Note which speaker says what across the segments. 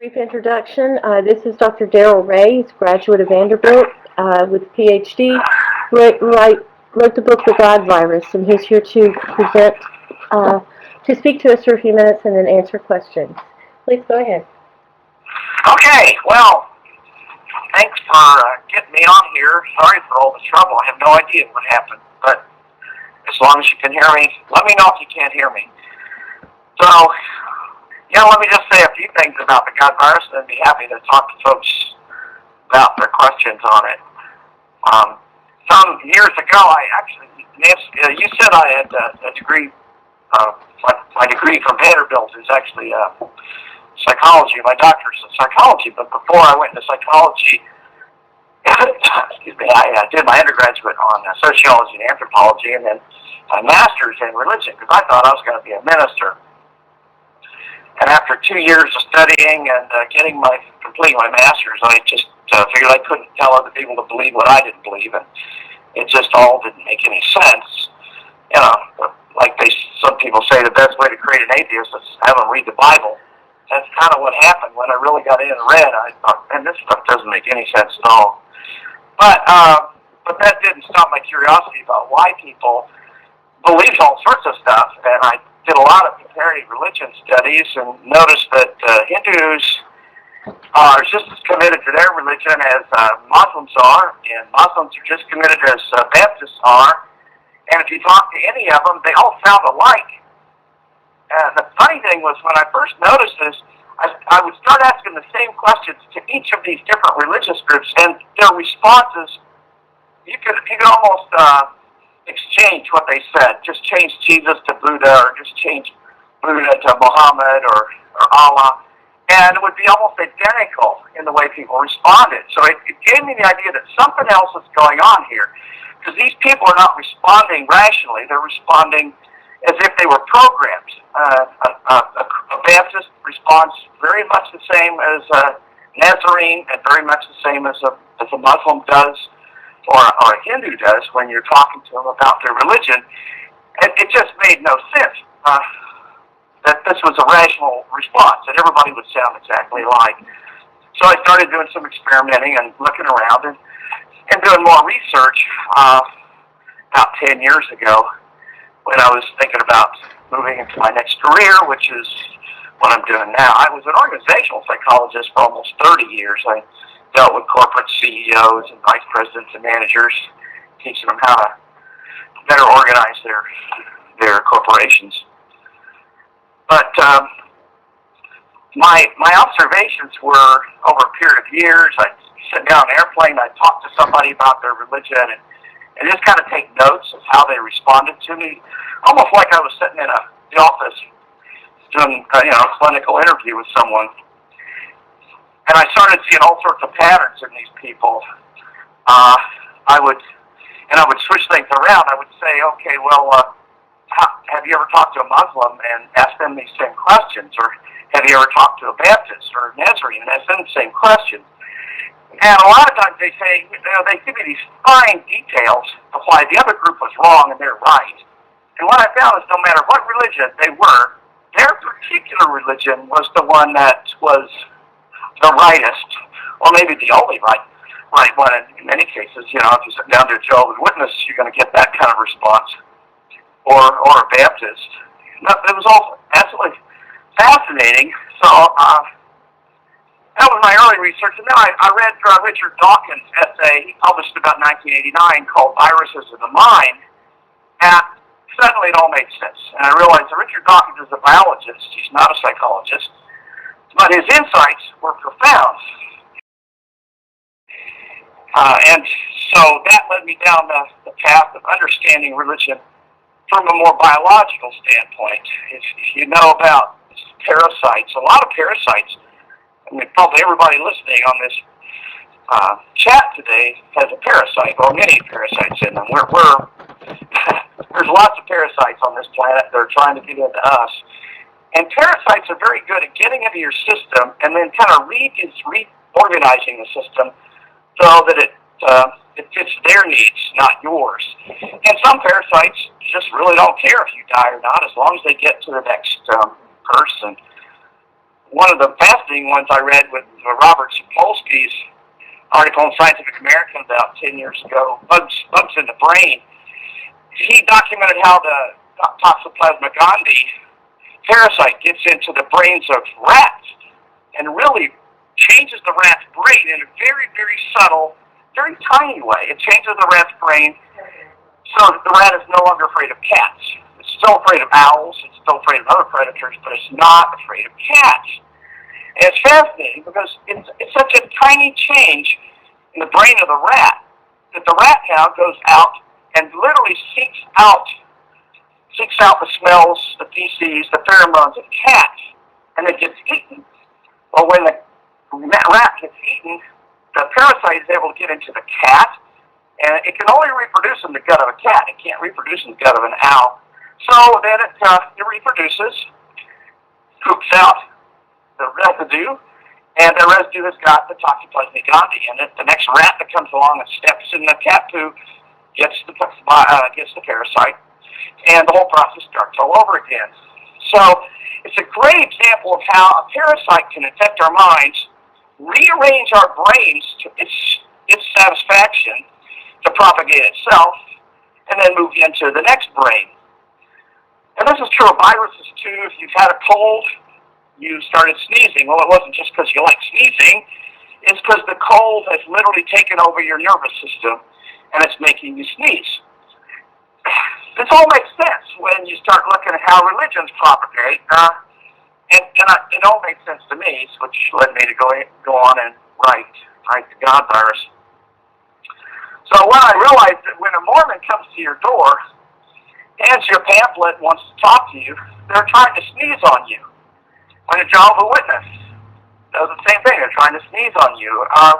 Speaker 1: Brief introduction. This is Dr. Darrel W, he's a graduate of Vanderbilt with a PhD. Wrote the book The God Virus, and he's here to present, to speak to us for a few minutes and then answer questions. Please go ahead.
Speaker 2: Okay, well, thanks for getting me on here. Sorry for all the trouble. I have no idea what happened, but as long as you can hear me, let me know if you can't hear me. So, let me just say a few things about the God virus, and I'd be happy to talk to folks about their questions on it. Some years ago, Nancy, you said I had a degree. My degree from Vanderbilt is actually psychology. My doctor's in psychology, but before I went into psychology, excuse me, I did my undergraduate on sociology and anthropology, and then my master's in religion because I thought I was going to be a minister. And after 2 years of studying and completing my master's, I just figured I couldn't tell other people to believe what I didn't believe, and it just all didn't make any sense. Like some people say, the best way to create an atheist is have them read the Bible. That's kind of what happened when I really got in and read. I thought, man, this stuff doesn't make any sense at all. But that didn't stop my curiosity about why people believed all sorts of stuff, and I did a lot of comparative religion studies and noticed that Hindus are just as committed to their religion as Muslims are, and Muslims are just committed as Baptists are. And if you talk to any of them, they all sound alike. And the funny thing was, when I first noticed this, I would start asking the same questions to each of these different religious groups, and their responses, you could almost exchange what they said. Just change Jesus to Buddha, or just change Buddha to Muhammad or Allah, and it would be almost identical in the way people responded. So it gave me the idea that something else is going on here, because these people are not responding rationally. They're responding as if they were programmed. A Baptist responds very much the same as a Nazarene, and very much the same as a Muslim does, or a Hindu does when you're talking to them about their religion. It just made no sense that this was a rational response, that everybody would sound exactly alike. So I started doing some experimenting and looking around and doing more research about 10 years ago, when I was thinking about moving into my next career, which is what I'm doing now. I was an organizational psychologist for almost 30 years. I dealt with corporate CEOs and vice presidents and managers, teaching them how to better organize their corporations. But my observations were over a period of years. I'd sit down on an airplane, I'd talk to somebody about their religion, and just kind of take notes of how they responded to me, almost like I was sitting in the office doing a clinical interview with someone. And I started seeing all sorts of patterns in these people. I would switch things around. I would say, okay, well, have you ever talked to a Muslim and asked them these same questions? Or have you ever talked to a Baptist or a Nazarene and asked them the same questions? And a lot of times they say, they give me these fine details of why the other group was wrong and they're right. And what I found is no matter what religion they were, their particular religion was the one that was the rightest, or maybe the only right one in many cases. If you sit down to a Jehovah's Witness, you're going to get that kind of response, or a Baptist. It was all absolutely fascinating. So that was my early research, and then I read Richard Dawkins' essay he published about 1989 called "Viruses of the Mind," and suddenly it all made sense. And I realized that Richard Dawkins is a biologist; he's not a psychologist. But his insights were profound. And so that led me down the path of understanding religion from a more biological standpoint. If you know about parasites, a lot of parasites, probably everybody listening on this chat today has a parasite, or many parasites in them. There's lots of parasites on this planet that are trying to get into us. And parasites are very good at getting into your system and then kind of reorganizing the system so that it fits their needs, not yours. And some parasites just really don't care if you die or not, as long as they get to the next person. one of the fascinating ones I read with Robert Sapolsky's article in Scientific American about 10 years ago, bugs in the brain. He documented how the Toxoplasma gondii parasite gets into the brains of rats and really changes the rat's brain in a very, very subtle, very tiny way. It changes the rat's brain so that the rat is no longer afraid of cats. It's still afraid of owls, it's still afraid of other predators, but it's not afraid of cats. And it's fascinating because it's such a tiny change in the brain of the rat that the rat now goes out and literally seeks out the smells, the feces, the pheromones of cats, and it gets eaten. Well, when the rat gets eaten, the parasite is able to get into the cat, and it can only reproduce in the gut of a cat. It can't reproduce in the gut of an owl. So then it reproduces, poops out the residue, and the residue has got the Toxoplasma gondii in it. The next rat that comes along and steps in the cat poo gets the parasite, and the whole process starts all over again. So it's a great example of how a parasite can infect our minds, rearrange our brains to its satisfaction to propagate itself, and then move into the next brain. And this is true of viruses too. If you've had a cold, you started sneezing. Well, it wasn't just because you like sneezing. It's because the cold has literally taken over your nervous system, and it's making you sneeze. This all makes sense when you start looking at how religions propagate, and it all made sense to me, which led me to go on and write the God virus. So when I realized that when a Mormon comes to your door, hands you a pamphlet, and wants to talk to you, they're trying to sneeze on you. When a Jehovah's Witness does the same thing, they're trying to sneeze on you.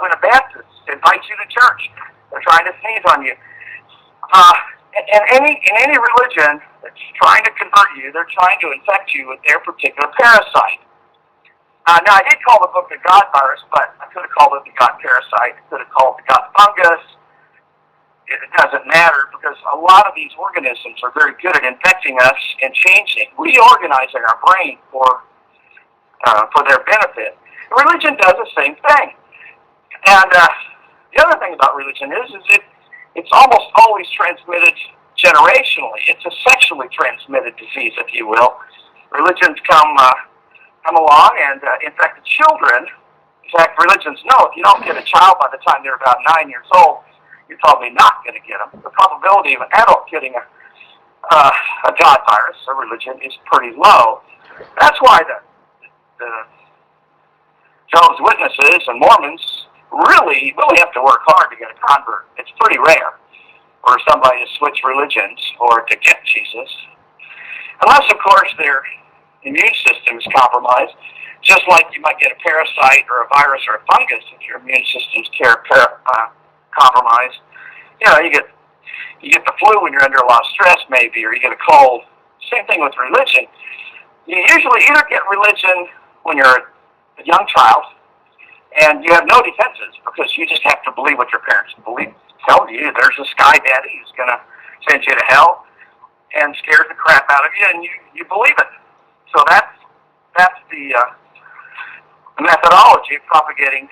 Speaker 2: When a Baptist invites you to church, they're trying to sneeze on you. In any religion that's trying to convert you, they're trying to infect you with their particular parasite. Now, I did call the book the God virus, but I could have called it the God parasite. I could have called it the God fungus. It doesn't matter because a lot of these organisms are very good at infecting us and reorganizing our brain for their benefit. Religion does the same thing. And the other thing about religion is it's almost always transmitted generationally. It's a sexually transmitted disease, if you will. Religions come along and infect the children. In fact, religions know if you don't get a child by the time they're about 9 years old, you're probably not going to get them. The probability of an adult getting a God virus, a religion, is pretty low. That's why the Jehovah's Witnesses and Mormons really have to work hard to get a convert. It's pretty rare for somebody to switch religions or to get Jesus. Unless, of course, their immune system is compromised, just like you might get a parasite or a virus or a fungus if your immune system's compromised. You know, you get the flu when you're under a lot of stress, maybe, or you get a cold. Same thing with religion. You usually either get religion when you're a young child, and you have no defenses because you just have to believe what your parents tell you. There's a sky daddy who's going to send you to hell and scares the crap out of you, and you believe it. So that's the methodology of propagating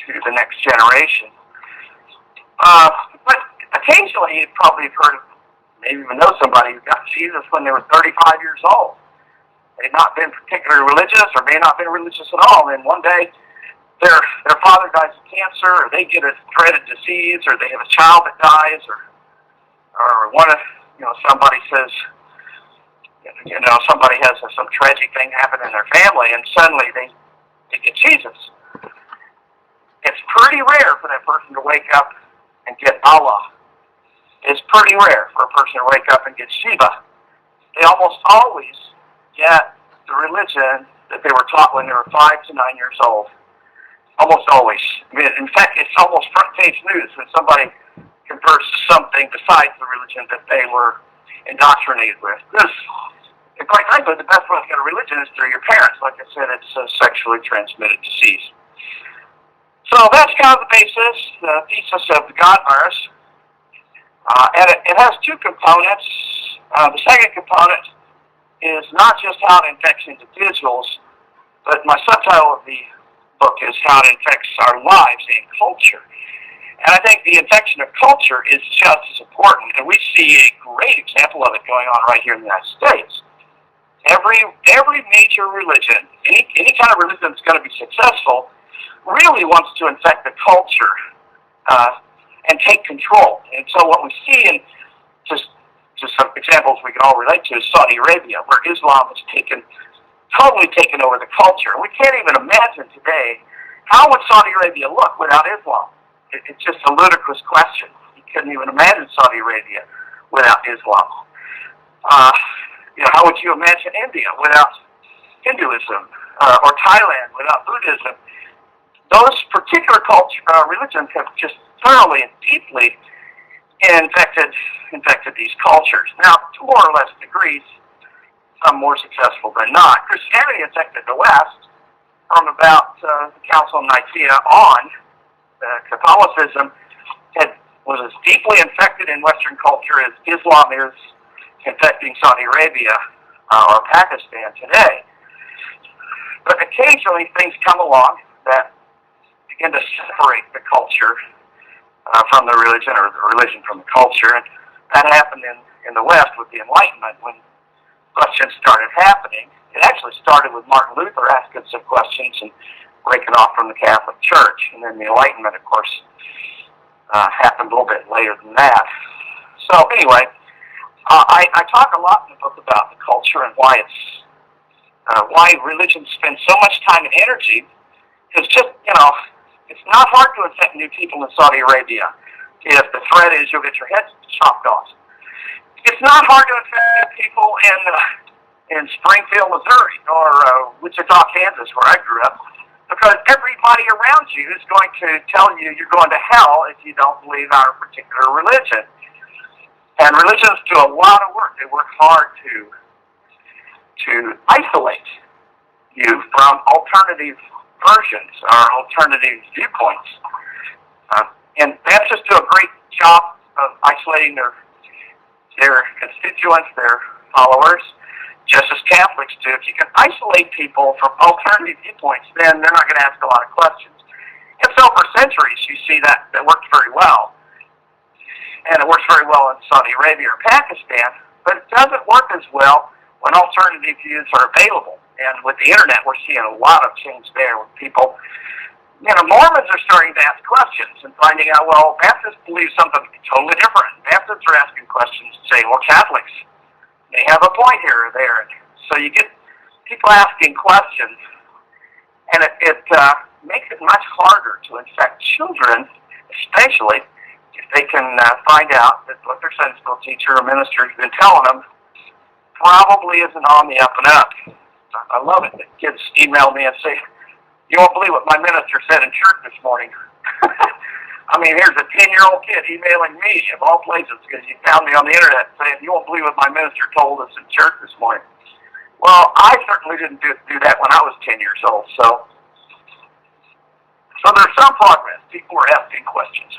Speaker 2: to the next generation. But occasionally you've probably heard of, maybe even know somebody who got Jesus when they were 35 years old. They've not been particularly religious or may not been religious at all. And one day their father dies of cancer, or they get a dreaded disease, or they have a child that dies, or somebody says, somebody has some tragic thing happen in their family, and suddenly they get Jesus. It's pretty rare for that person to wake up and get Allah. It's pretty rare for a person to wake up and get Shiva. They almost always get the religion that they were taught when they were 5 to 9 years old. Almost always. I mean, in fact, it's almost front page news when somebody converts to something besides the religion that they were indoctrinated with. And quite frankly, the best way to get a religion is through your parents. Like I said, it's a sexually transmitted disease. So that's kind of the basis, the thesis of the God virus. And it has two components. The second component is not just how it infects individuals, But my subtitle of the book is How It Infects Our Lives and Culture. And I think the infection of culture is just as important, and we see a great example of it going on right here in the United States. Every major religion, any kind of religion that's going to be successful, really wants to infect the culture and take control. And so what we see in just some examples we can all relate to is Saudi Arabia, where Islam has totally taken over the culture. We can't even imagine today, how would Saudi Arabia look without Islam? It's just a ludicrous question. You couldn't even imagine Saudi Arabia without Islam. How would you imagine India without Hinduism, or Thailand without Buddhism? Those particular religions have just thoroughly and deeply infected these cultures. Now, to more or less degrees, some more successful than not. Christianity infected the West from about the Council of Nicaea on. Catholicism was as deeply infected in Western culture as Islam is infecting Saudi Arabia or Pakistan today. But occasionally things come along that begin to separate the culture from the religion, or the religion from the culture. And that happened in the West with the Enlightenment when questions started happening. It actually started with Martin Luther asking some questions and breaking off from the Catholic Church. And then the Enlightenment, of course, happened a little bit later than that. So anyway, I talk a lot in the book about the culture and why religion spends so much time and energy. Because it's not hard to infect new people in Saudi Arabia if the threat is you'll get your head chopped off. It's not hard to infect new people in Springfield, Missouri, or Wichita, Kansas, where I grew up, because everybody around you is going to tell you you're going to hell if you don't believe our particular religion. And religions do a lot of work. They work hard to isolate you from alternative versions or alternative viewpoints. And Baptists do a great job of isolating their constituents, their followers, just as Catholics do. If you can isolate people from alternative viewpoints, then they're not going to ask a lot of questions. And so for centuries, you see that worked very well. And it works very well in Saudi Arabia or Pakistan, but it doesn't work as well when alternative views are available. And with the internet, we're seeing a lot of change there with people. Mormons are starting to ask questions and finding out, well, Baptists believe something totally different. Baptists are asking questions and saying, well, Catholics, they have a point here or there. So you get people asking questions, and it makes it much harder to infect children, especially if they can find out that what their Sunday school teacher or minister has been telling them probably isn't on the up and up. I love it that kids email me and say, you won't believe what my minister said in church this morning. I mean, here's a 10-year-old kid emailing me, of all places, because he found me on the internet saying, you won't believe what my minister told us in church this morning. Well, I certainly didn't do that when I was 10 years old, so there's some progress. People are asking questions.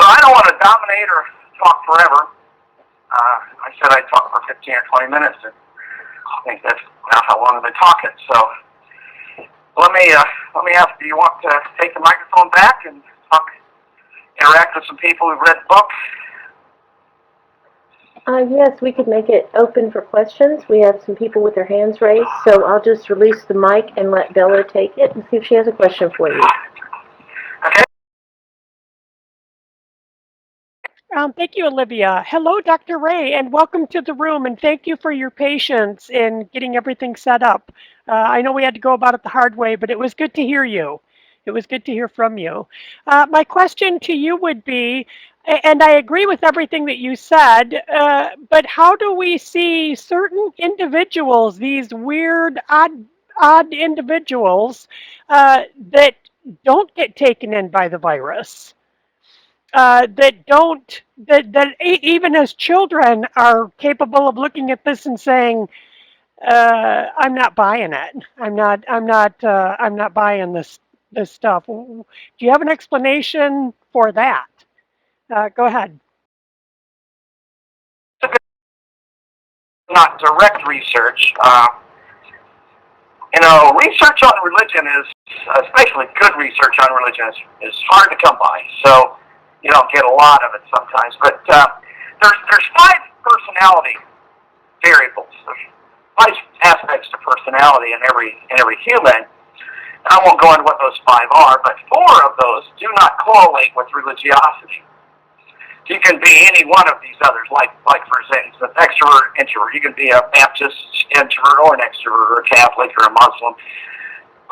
Speaker 2: So I don't want to dominate or talk forever. I said I'd talk for 15 or 20 minutes, and I think that's about how long I've been talking. So let me ask, do you want to take the microphone back and interact with some people who've read the book?
Speaker 1: Yes, we could make it open for questions. We have some people with their hands raised, so I'll just release the mic and let Bella take it and see if she has a question for you.
Speaker 2: Okay.
Speaker 3: Thank you, Olivia. Hello, Dr. Ray, and welcome to the room, and thank you for your patience in getting everything set up. I know we had to go about it the hard way, but it was good to hear you. It was good to hear from you. My question to you would be, and I agree with everything that you said, but how do we see certain individuals, these weird, odd individuals, that don't get taken in by the virus? That even as children are capable of looking at this and saying, "I'm not buying it. I'm not buying this stuff." Do you have an explanation for that? Go ahead.
Speaker 2: Not direct research. You know, research on religion is, especially good research on religion, is hard to come by. So you don't get a lot of it sometimes. But there's five personality variables. There's five aspects to personality in every human. And I won't go into what those five are, but four of those do not correlate with religiosity. You can be any one of these others, like for instance, extrovert, introvert. You can be a Baptist introvert or an extrovert or a Catholic or a Muslim.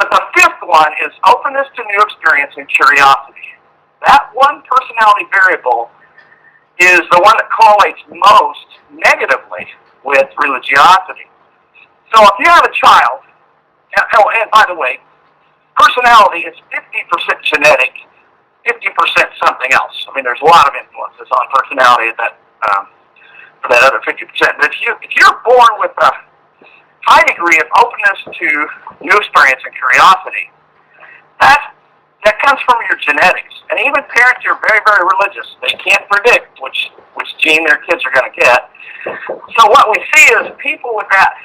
Speaker 2: But the fifth one is openness to new experience and curiosity. That one personality variable is the one that correlates most negatively with religiosity. So if you have a child, and by the way, personality is 50% genetic, 50% something else. I mean, there's a lot of influences on personality for that other 50%. But if you're born with a high degree of openness to new experience and curiosity, that comes from your genetics. And even parents who are very, very religious, they can't predict which gene their kids are going to get. So what we see is people with that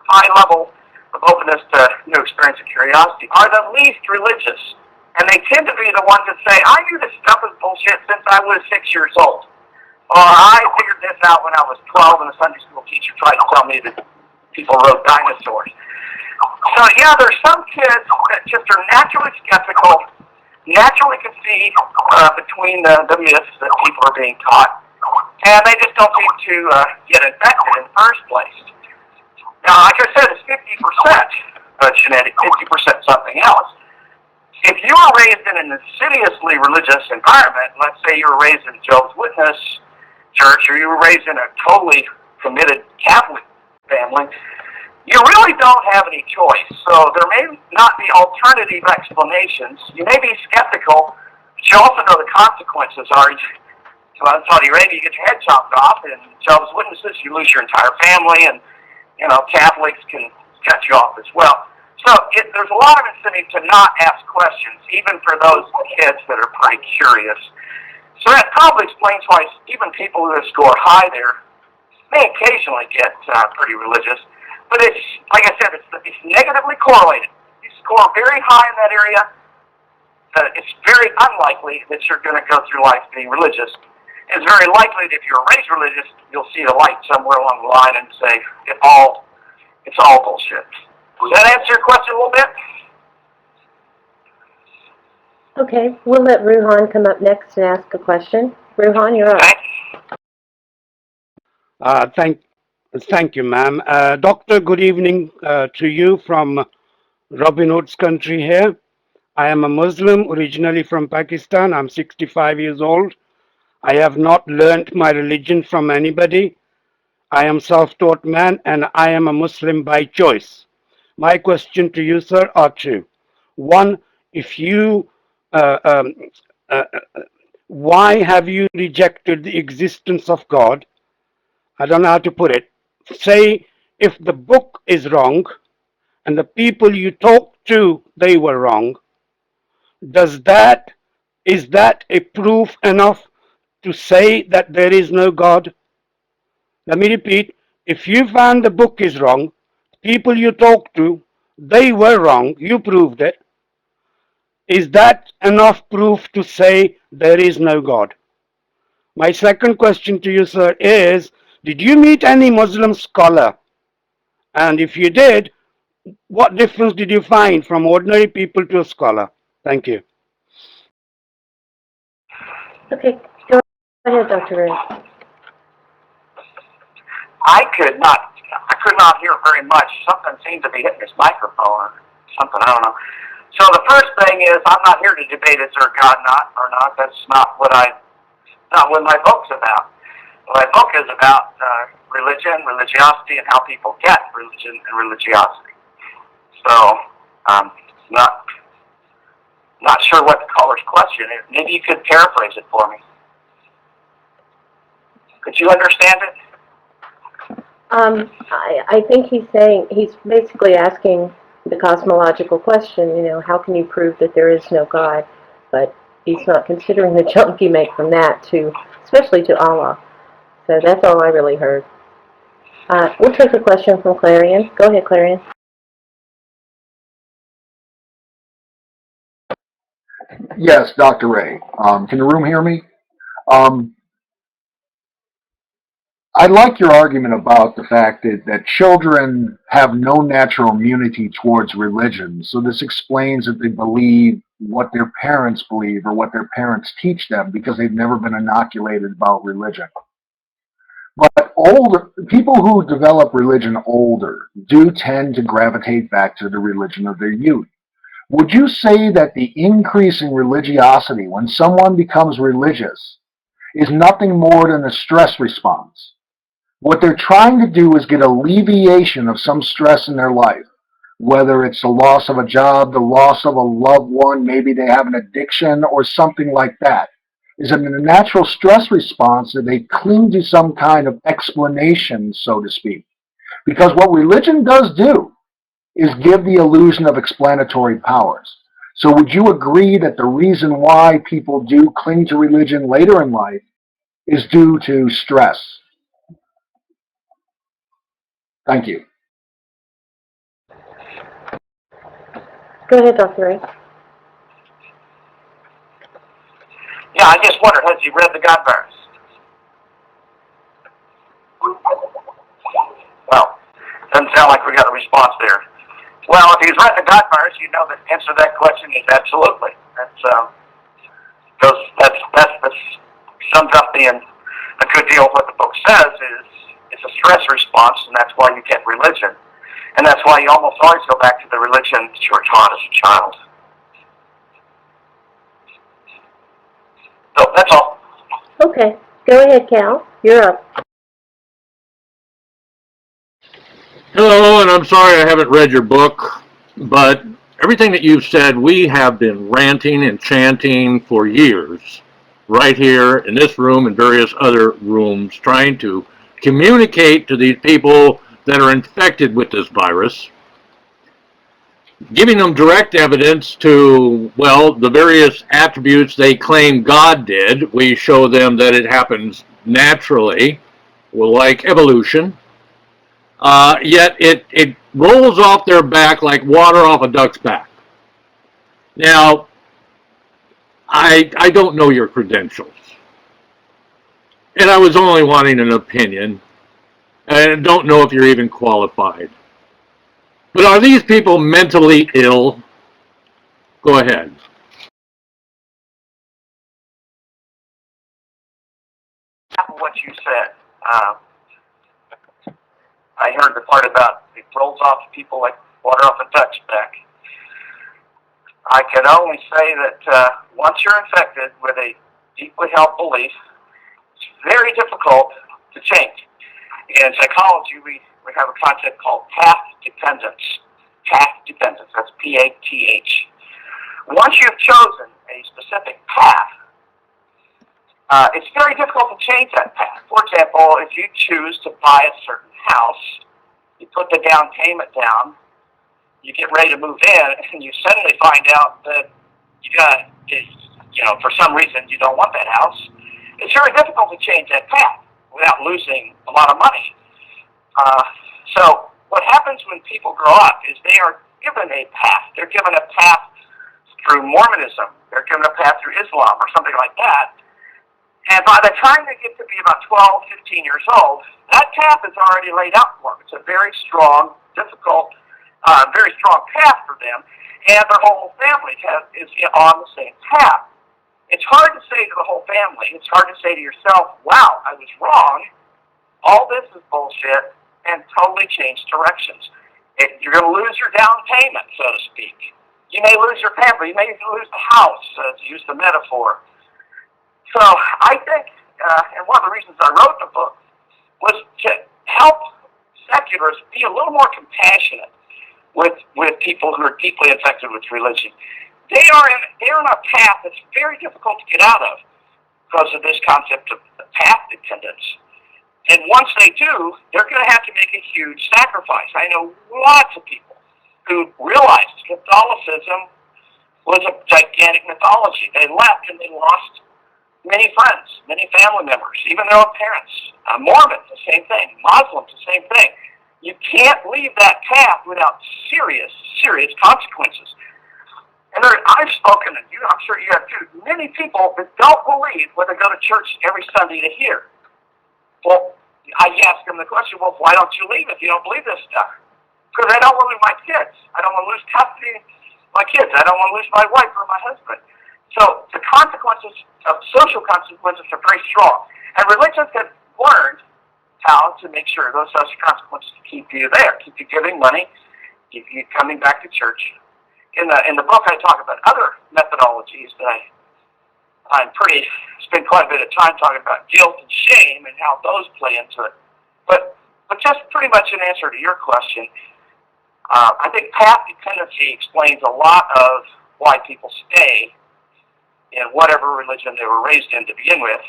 Speaker 2: high level of openness to new experience and curiosity are the least religious. And they tend to be the ones that say, I knew this stuff was bullshit since I was 6 years old. Or I figured this out when I was 12 and a Sunday school teacher tried to tell me that people wrote dinosaurs. So yeah, there's some kids that just are naturally skeptical, naturally can see between the myths that people are being taught, and they just don't seem to get infected in the first place. Now, like I said, it's 50% genetic, 50% something else. If you were raised in an insidiously religious environment, let's say you were raised in a Jehovah's Witness church, or you were raised in a totally committed Catholic family, you really don't have any choice. So there may not be alternative explanations. You may be skeptical, but you also know the consequences are. So in Saudi Arabia, you get your head chopped off, and Jehovah's Witnesses, you lose your entire family, and Catholics can cut you off as well. So there's a lot of incentive to not ask questions, even for those kids that are pretty curious. So that probably explains why even people who score high there may occasionally get pretty religious. But it's, like I said, it's negatively correlated. You score very high in that area, it's very unlikely that you're going to go through life being religious. It's very likely that if you're raised religious, you'll see the light somewhere along the line and say, it's all bullshit. Does that answer your question a little bit?
Speaker 1: Okay, we'll let Ruhan come up next and ask a question. Ruhan, you're up.
Speaker 4: Thank you, ma'am. Doctor, good evening to you from Robin Hood's country here. I am a Muslim, originally from Pakistan. I'm 65 years old. I have not learnt my religion from anybody. I am self-taught man, and I am a Muslim by choice. My question to you, sir, are two. One, if you, why have you rejected the existence of God? I don't know how to put it. Say, if the book is wrong, and the people you talk to, they were wrong, is that a proof enough to say that there is no God? Let me repeat. If you found the book is wrong, people you talk to, they were wrong, you proved it. Is that enough proof to say there is no God? My second question to you, sir, is, did you meet any Muslim scholar? And if you did, what difference did you find from ordinary people to a scholar? Thank you.
Speaker 1: Okay, go ahead, Dr. Ray.
Speaker 2: I could not hear very much. Something seemed to be hitting his microphone or something, I don't know. So the first thing is, I'm not here to debate is there God or not. That's not what my book's about. My book is about religion, religiosity, and how people get religion and religiosity. So, not sure what the caller's question is. Maybe you could paraphrase it for me. Could you understand it?
Speaker 1: I think he's basically asking the cosmological question, how can you prove that there is no God? But he's not considering the jump you make from that especially to Allah. So that's all I really heard. We'll take a question from Clarion. Go ahead, Clarion.
Speaker 5: Yes, Dr. Ray. Can the room hear me? Um, I like your argument about the fact that children have no natural immunity towards religion. So this explains that they believe what their parents believe or what their parents teach them because they've never been inoculated about religion. But older people who develop religion older do tend to gravitate back to the religion of their youth. Would you say that the increase in religiosity when someone becomes religious is nothing more than a stress response? What they're trying to do is get alleviation of some stress in their life, whether it's the loss of a job, the loss of a loved one, maybe they have an addiction or something like that. Is it a natural stress response that they cling to some kind of explanation, so to speak? Because what religion does do is give the illusion of explanatory powers. So would you agree that the reason why people do cling to religion later in life is due to stress? Thank you.
Speaker 1: Go ahead, Dr. Ray.
Speaker 2: Yeah, I just wondered, has he read the God virus? Well, doesn't sound like we got a response there. Well, if he's read the God virus, you know the answer to that question is absolutely. That sums up being a good deal of what the book says is it's a stress response, and that's why you get religion. And that's why you almost always go back to the religion that you were taught as a child. So that's all.
Speaker 1: Okay. Go ahead, Cal. You're up.
Speaker 6: Hello, and I'm sorry I haven't read your book, but everything that you've said, we have been ranting and chanting for years, right here in this room and various other rooms, trying to communicate to these people that are infected with this virus, giving them direct evidence to, well, the various attributes they claim God did. We show them that it happens naturally, well, like evolution. Yet it rolls off their back like water off a duck's back. Now, I don't know your credentials, and I was only wanting an opinion, and I don't know if you're even qualified. But are these people mentally ill? Go ahead.
Speaker 2: What you said. I heard the part about it rolls off people like water off a duck's back. I can only say that once you're infected with a deeply held belief, it's very difficult to change. In psychology, we have a concept called path dependence. Path dependence, that's P-A-T-H. Once you've chosen a specific path, it's very difficult to change that path. For example, if you choose to buy a certain house, you put the down payment down, you get ready to move in, and you suddenly find out that for some reason you don't want that house. It's very difficult to change that path without losing a lot of money. So what happens when people grow up is they are given a path. They're given a path through Mormonism. They're given a path through Islam or something like that. And by the time they get to be about 12, 15 years old, that path is already laid out for them. It's a very strong, difficult, very strong path for them. And their whole family is on the same path. It's hard to say to the whole family. It's hard to say to yourself, wow, I was wrong. All this is bullshit, and totally change directions. You're going to lose your down payment, so to speak. You may lose your family. You may lose the house, to use the metaphor. So I think, and one of the reasons I wrote the book was to help secularists be a little more compassionate with people who are deeply infected with religion. They're in a path that's very difficult to get out of because of this concept of path dependence. And once they do, they're going to have to make a huge sacrifice. I know lots of people who realized Catholicism was a gigantic mythology. They left and they lost many friends, many family members, even their own parents. Mormons, the same thing. Muslims, the same thing. You can't leave that path without serious, serious consequences. And I've spoken, and I'm sure you have too, many people that don't believe when they go to church every Sunday to hear. Well, I ask them the question, well, why don't you leave if you don't believe this stuff? Because I don't want to lose my kids. I don't want to lose custody of my kids. I don't want to lose my wife or my husband. So the consequences of social consequences are very strong. And religions have learned how to make sure those social consequences keep you there, keep you giving money, keep you coming back to church. In the book, I talk about other methodologies that I'm spend quite a bit of time talking about guilt and shame and how those play into it. But just pretty much an answer to your question, I think path dependency explains a lot of why people stay in whatever religion they were raised in to begin with,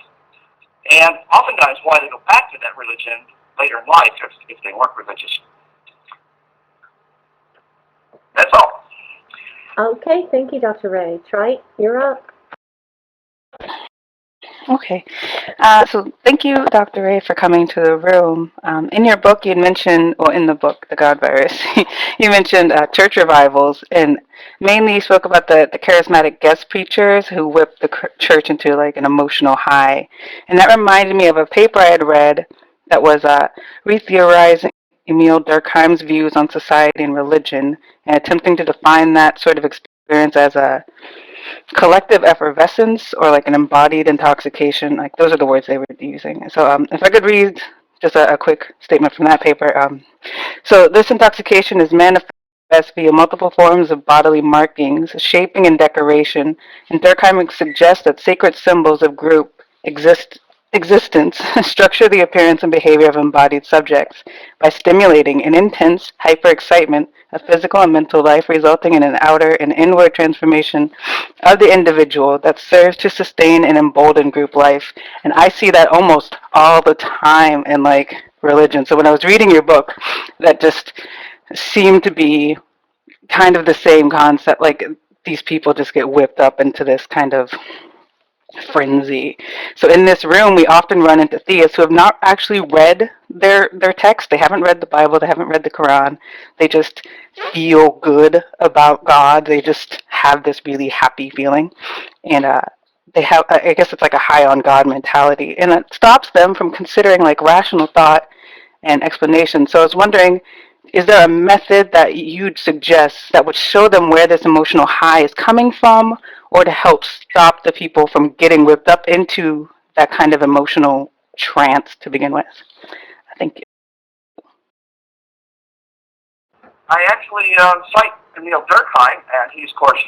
Speaker 2: and oftentimes why they go back to that religion later in life if they weren't religious. That's all.
Speaker 1: Okay, thank you, Dr. Ray. Trite, you're up.
Speaker 7: Okay. So thank you, Dr. Ray, for coming to the room. In your book, you mentioned, well, in the book, The God Virus, you mentioned church revivals, and mainly you spoke about the charismatic guest preachers who whipped the church into like an emotional high. And that reminded me of a paper I had read that was re-theorizing Emil Durkheim's views on society and religion, and attempting to define that sort of experience as a collective effervescence or like an embodied intoxication. Like those are the words they were using. So if I could read just a quick statement from that paper. So this intoxication is manifest via multiple forms of bodily markings, shaping and decoration, and Durkheim suggests that sacred symbols of group existence structure the appearance and behavior of embodied subjects by stimulating an intense hyper-excitement of physical and mental life, resulting in an outer and inward transformation of the individual that serves to sustain and embolden group life. And I see that almost all the time in like religion. So when I was reading your book, that just seemed to be kind of the same concept. Like these people just get whipped up into this kind of frenzy. So in this room, we often run into theists who have not actually read their text. They haven't read the Bible. They haven't read the Quran. They just feel good about God. They just have this really happy feeling, and they have. I guess it's like a high on God mentality, and it stops them from considering like rational thought and explanation. So I was wondering, is there a method that you'd suggest that would show them where this emotional high is coming from, or to help stop the people from getting whipped up into that kind of emotional trance to begin with? Thank you.
Speaker 2: I actually cite Emil Durkheim, and he's, of course,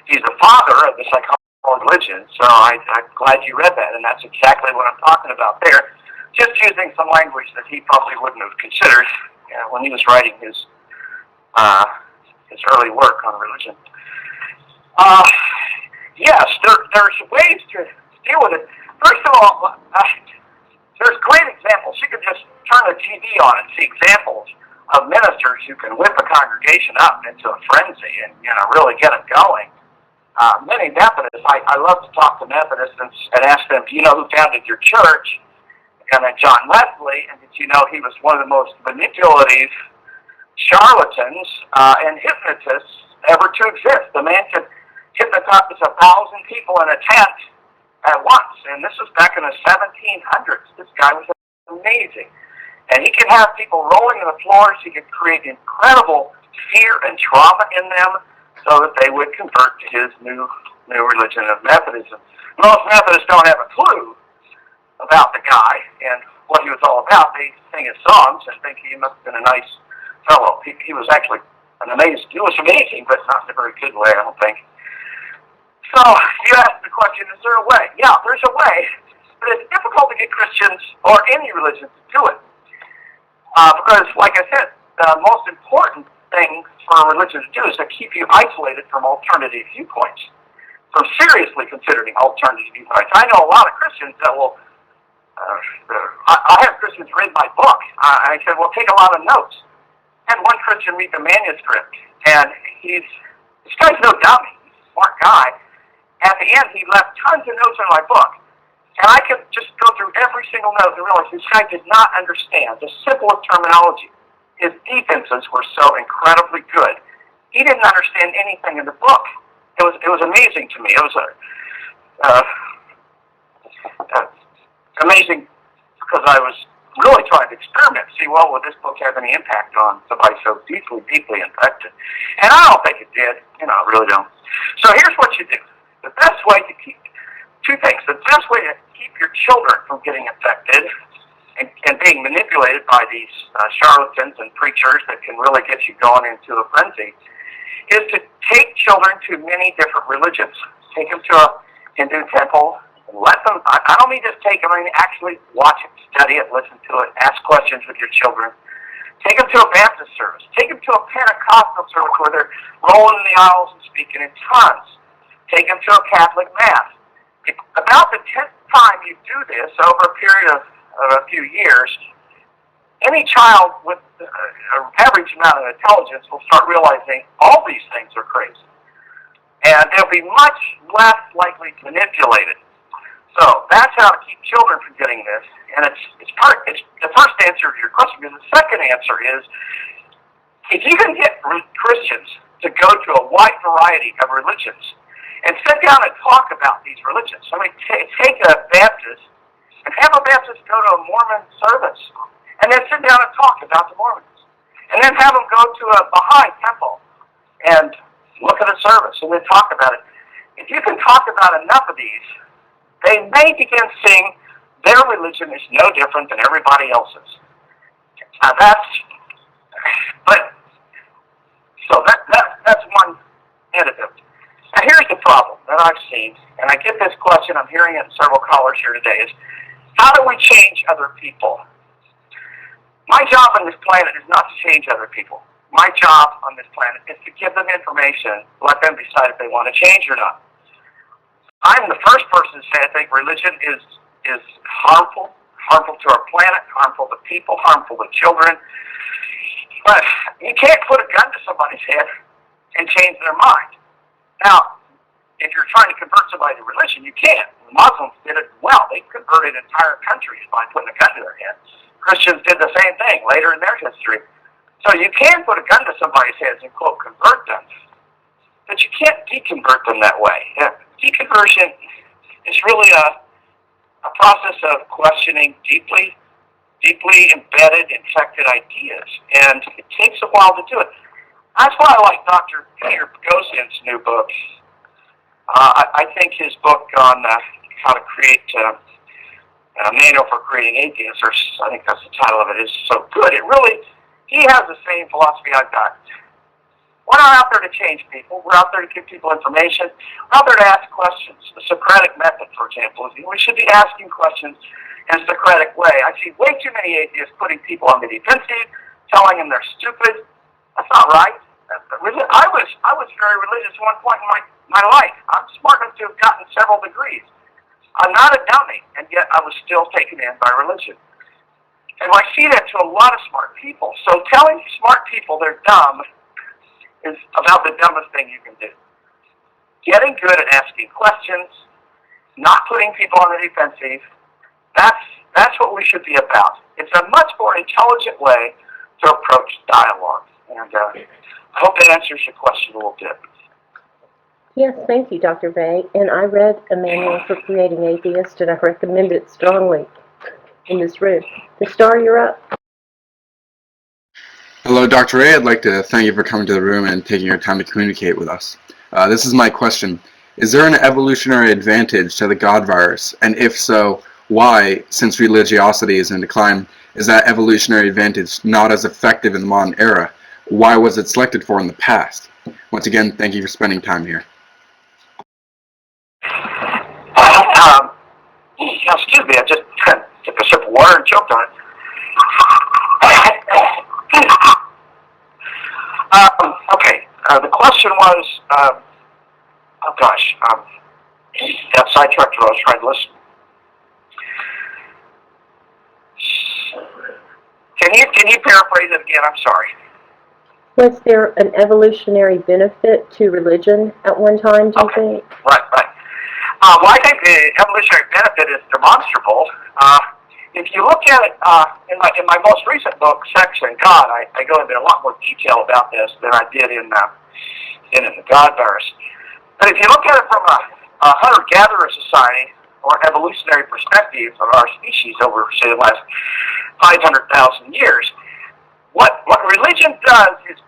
Speaker 2: he's the father of the psychology of religion, so I'm glad you read that, and that's exactly what I'm talking about there. Just using some language that he probably wouldn't have considered when he was writing his early work on religion. Yes, there's ways to deal with it. First of all, there's great examples. You can just turn the TV on and see examples of ministers who can whip a congregation up into a frenzy and really get them going. Many Methodists, I love to talk to Methodists and ask them, do you know who founded your church? And then John Wesley, and did you know he was one of the most manipulative charlatans and hypnotists ever to exist? The man could hypnotize 1,000 people in a tent at once, and this was back in the 1700s. This guy was amazing. And he could have people rolling on the floors. He could create incredible fear and trauma in them so that they would convert to his new religion of Methodism. Most Methodists don't have a clue about the guy and what he was all about. They sing his songs and think he must have been a nice fellow. He was actually he was amazing, but not in a very good way, I don't think. So you asked the question, is there a way? Yeah, there's a way, but it's difficult to get Christians or any religion to do it. Because, like I said, the most important thing for a religion to do is to keep you isolated from alternative viewpoints, from seriously considering alternative viewpoints. I know a lot of Christians that will, I have Christians read my book. I said, well, take a lot of notes. I had one Christian read the manuscript, and this guy's no dummy. He's a smart guy. At the end, he left tons of notes in my book. And I could just go through every single note and realize this guy did not understand the simplest terminology. His defenses were so incredibly good. he didn't understand anything in the book. It was amazing to me. It was amazing because I was really trying to experiment, see, well, would this book have any impact on somebody so deeply, deeply infected? And I don't think it did. I really don't. So here's what you do. The best way to keep, two things. The best way to keep your children from getting infected and being manipulated by these charlatans and preachers that can really get you going into a frenzy is to take children to many different religions. Take them to a Hindu temple and let them, I don't mean just take them, I mean actually watch it, study it, listen to it, ask questions with your children. Take them to a Baptist service. Take them to a Pentecostal service where they're rolling in the aisles and speaking in tongues. Take them to a Catholic Mass. About the 10th time you do this over a period of a few years, any child with an average amount of intelligence will start realizing all these things are crazy. And they'll be much less likely to manipulate it. So that's how to keep children from getting this. And it's the first answer to your question. Because the second answer is, if you can get Christians to go to a wide variety of religions and sit down and talk about these religions. I mean, take a Baptist and have a Baptist go to a Mormon service, and then sit down and talk about the Mormons. And then have them go to a Baha'i temple and look at a service and then talk about it. If you can talk about enough of these, they may begin seeing their religion is no different than everybody else's. That's one antidote. Now here's the problem that I've seen, and I get this question, I'm hearing it in several callers here today, is how do we change other people? My job on this planet is not to change other people. My job on this planet is to give them information, let them decide if they want to change or not. I'm the first person to say I think religion is harmful to our planet, harmful to people, harmful to children. But you can't put a gun to somebody's head and change their mind. Now, if you're trying to convert somebody to religion, you can't. The Muslims did it well. They converted entire countries by putting a gun to their head. Christians did the same thing later in their history. So you can put a gun to somebody's head and, quote, convert them. But you can't deconvert them that way. Deconversion is really a process of questioning deeply embedded, infected ideas. And it takes a while to do it. That's why I like Dr. Peter Boghossian's new book. I think his book on how to create a manual for creating atheists, or I think that's the title of it, is so good. He has the same philosophy I've got. We're not out there to change people. We're out there to give people information. We're out there to ask questions. The Socratic method, for example, is we should be asking questions in a Socratic way. I see way too many atheists putting people on the defensive, telling them they're stupid. That's not right. I was very religious at one point in my life. I'm smart enough to have gotten several degrees. I'm not a dummy, and yet I was still taken in by religion. And I see that to a lot of smart people. So telling smart people they're dumb is about the dumbest thing you can do. Getting good at asking questions, not putting people on the defensive, that's what we should be about. It's a much more intelligent way to approach dialogue. And I hope that answers your question a little bit.
Speaker 1: Yes, thank you, Dr. Ray. And I read a manual for creating atheists, and I recommend it strongly in this room. The Star, you're up.
Speaker 8: Hello, Dr. Ray. I'd like to thank you for coming to the room and taking your time to communicate with us. This is my question. Is there an evolutionary advantage to the God virus? And if so, why, since religiosity is in decline, is that evolutionary advantage not as effective in the modern era? Why was it selected for in the past? Once again, thank you for spending time here.
Speaker 2: Excuse me, I just took a sip of water and choked on it. Okay, the question was, got sidetracked while I was trying to listen. Can you paraphrase it again? I'm sorry.
Speaker 1: Was there an evolutionary benefit to religion at one time, do you think?
Speaker 2: Right. Well, I think the evolutionary benefit is demonstrable. If you look at it in my most recent book, Sex and God, I go into a lot more detail about this than I did in in it, the God virus. But if you look at it from a hunter-gatherer society or evolutionary perspective of our species over, say, the last 500,000 years, what religion does is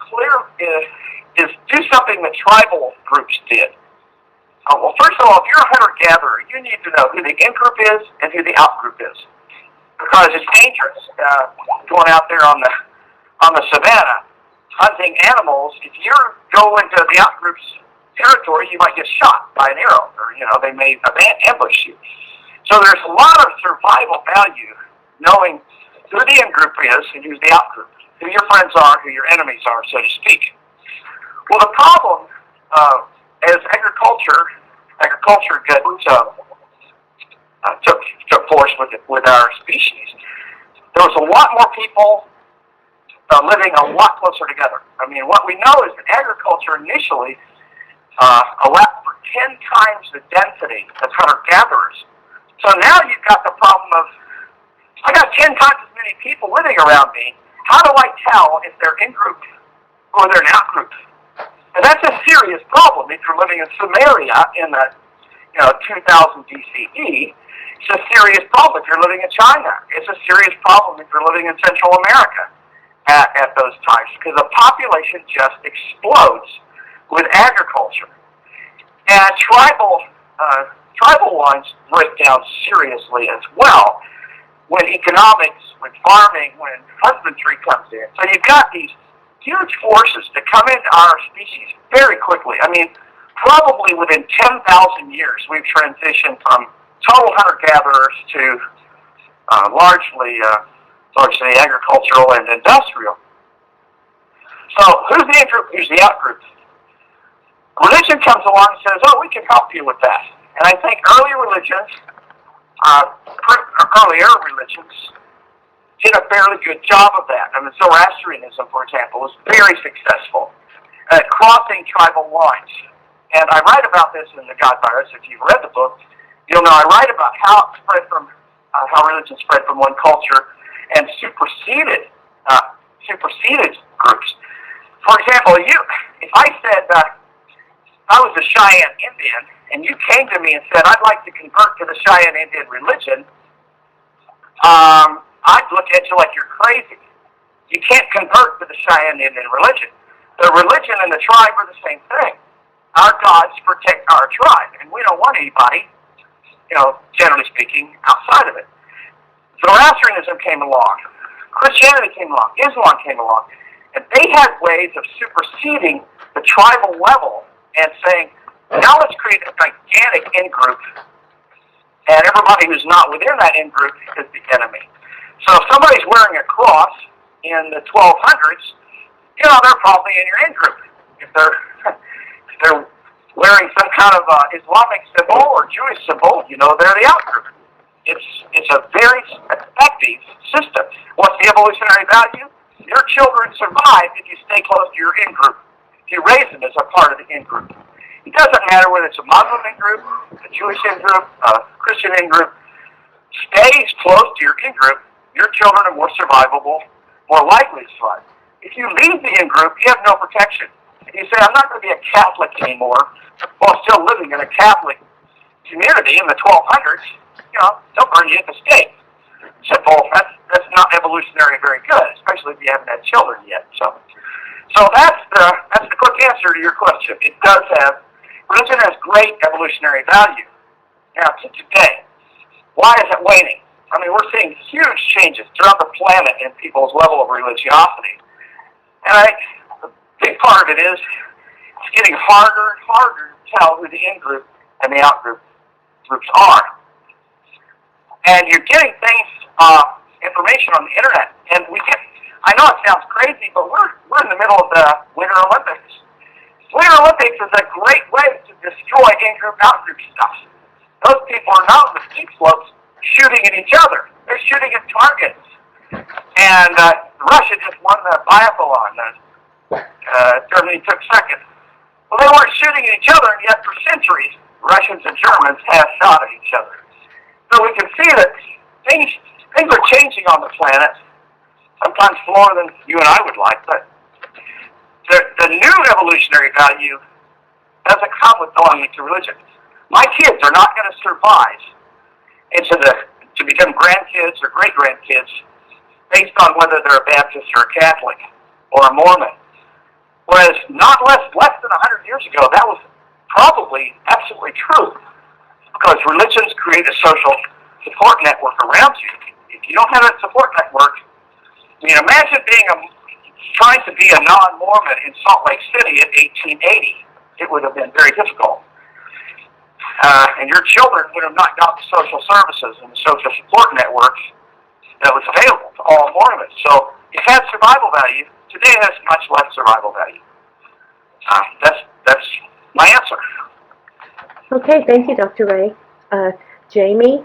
Speaker 2: is do something that tribal groups did. Well, first of all, if you're a hunter-gatherer, you need to know who the in-group is and who the out-group is, because it's dangerous going out there on the savannah hunting animals. If you go into the out-group's territory, you might get shot by an arrow, or they may ambush you. So there's a lot of survival value knowing who the in-group is and who's the out-group, who your friends are, who your enemies are, so to speak. Well, the problem as agriculture took force with our species, there was a lot more people living a lot closer together. I mean, what we know is that agriculture initially allowed for 10 times the density of hunter-gatherers. So now you've got the problem of, I got 10 times as many people living around me. How do I tell if they're in-group or they're out-group? And that's a serious problem if you're living in Samaria in the 2000 BCE. It's a serious problem if you're living in China. It's a serious problem if you're living in Central America at those times, because the population just explodes with agriculture. And tribal lines break down seriously as well when economics, when farming, when husbandry comes in. So you've got these huge forces that come into our species very quickly. I mean, probably within 10,000 years, we've transitioned from total hunter-gatherers to largely agricultural and industrial. So who's the in-group, who's the out-group? Religion comes along and says, oh, we can help you with that. And I think earlier religions did a fairly good job of that. I mean, Zoroastrianism, for example, was very successful at crossing tribal lines. And I write about this in The God Virus. If you've read the book, you'll know I write about how it spread from how religion spread from one culture and superseded groups. For example, if I said I was a Cheyenne Indian, and you came to me and said, I'd like to convert to the Cheyenne Indian religion, I'd look at you like you're crazy. You can't convert to the Cheyenne Indian religion. The religion and the tribe are the same thing. Our gods protect our tribe, and we don't want anybody, generally speaking, outside of it. Zoroastrianism came along. Christianity came along. Islam came along. And they had ways of superseding the tribal level and saying, now let's create a gigantic in-group, and everybody who's not within that in-group is the enemy. So if somebody's wearing a cross in the 1200s, they're probably in your in-group. If they're wearing some kind of Islamic symbol or Jewish symbol, they're the out-group. It's a very effective system. What's the evolutionary value? Your children survive if you stay close to your in-group. If you raise them as a part of the in-group. It doesn't matter whether it's a Muslim in-group, a Jewish in-group, a Christian in-group. Stays close to your in-group, your children are more survivable, more likely to survive. If you leave the in-group, you have no protection. If you say, I'm not going to be a Catholic anymore, while still living in a Catholic community in the 1200s, they'll burn you at the stake. Simple. That's not evolutionary very good, especially if you haven't had children yet. So that's the quick answer to your question. Religion has great evolutionary value. Now, to today, why is it waning? I mean, we're seeing huge changes throughout the planet in people's level of religiosity. And the big part of it is it's getting harder and harder to tell who the in-group and the out-group groups are. And you're getting information on the internet. And I know it sounds crazy, but we're in the middle of the Winter Olympics. Winter Olympics is a great way to destroy in-group, out-group stuff. Those people are not on the ski slopes shooting at each other. They're shooting at targets. And Russia just won the biathlon. Germany took second. Well, they weren't shooting at each other, and yet for centuries, Russians and Germans have shot at each other. So we can see that things are changing on the planet, sometimes slower than you and I would like, but the new evolutionary value doesn't come with belonging to religion. My kids are not going to survive to become grandkids or great-grandkids based on whether they're a Baptist or a Catholic or a Mormon. Whereas less than 100 years ago, that was probably absolutely true, because religions create a social support network around you. If you don't have that support network, I mean, imagine trying to be a non-Mormon in Salt Lake City in 1880. It would have been very difficult. And your children would have not got the social services and the social support network that was available to all Mormons. So it had survival value. Today it has much less survival value. That's my answer.
Speaker 1: Okay, thank you, Dr. Ray. Jamie,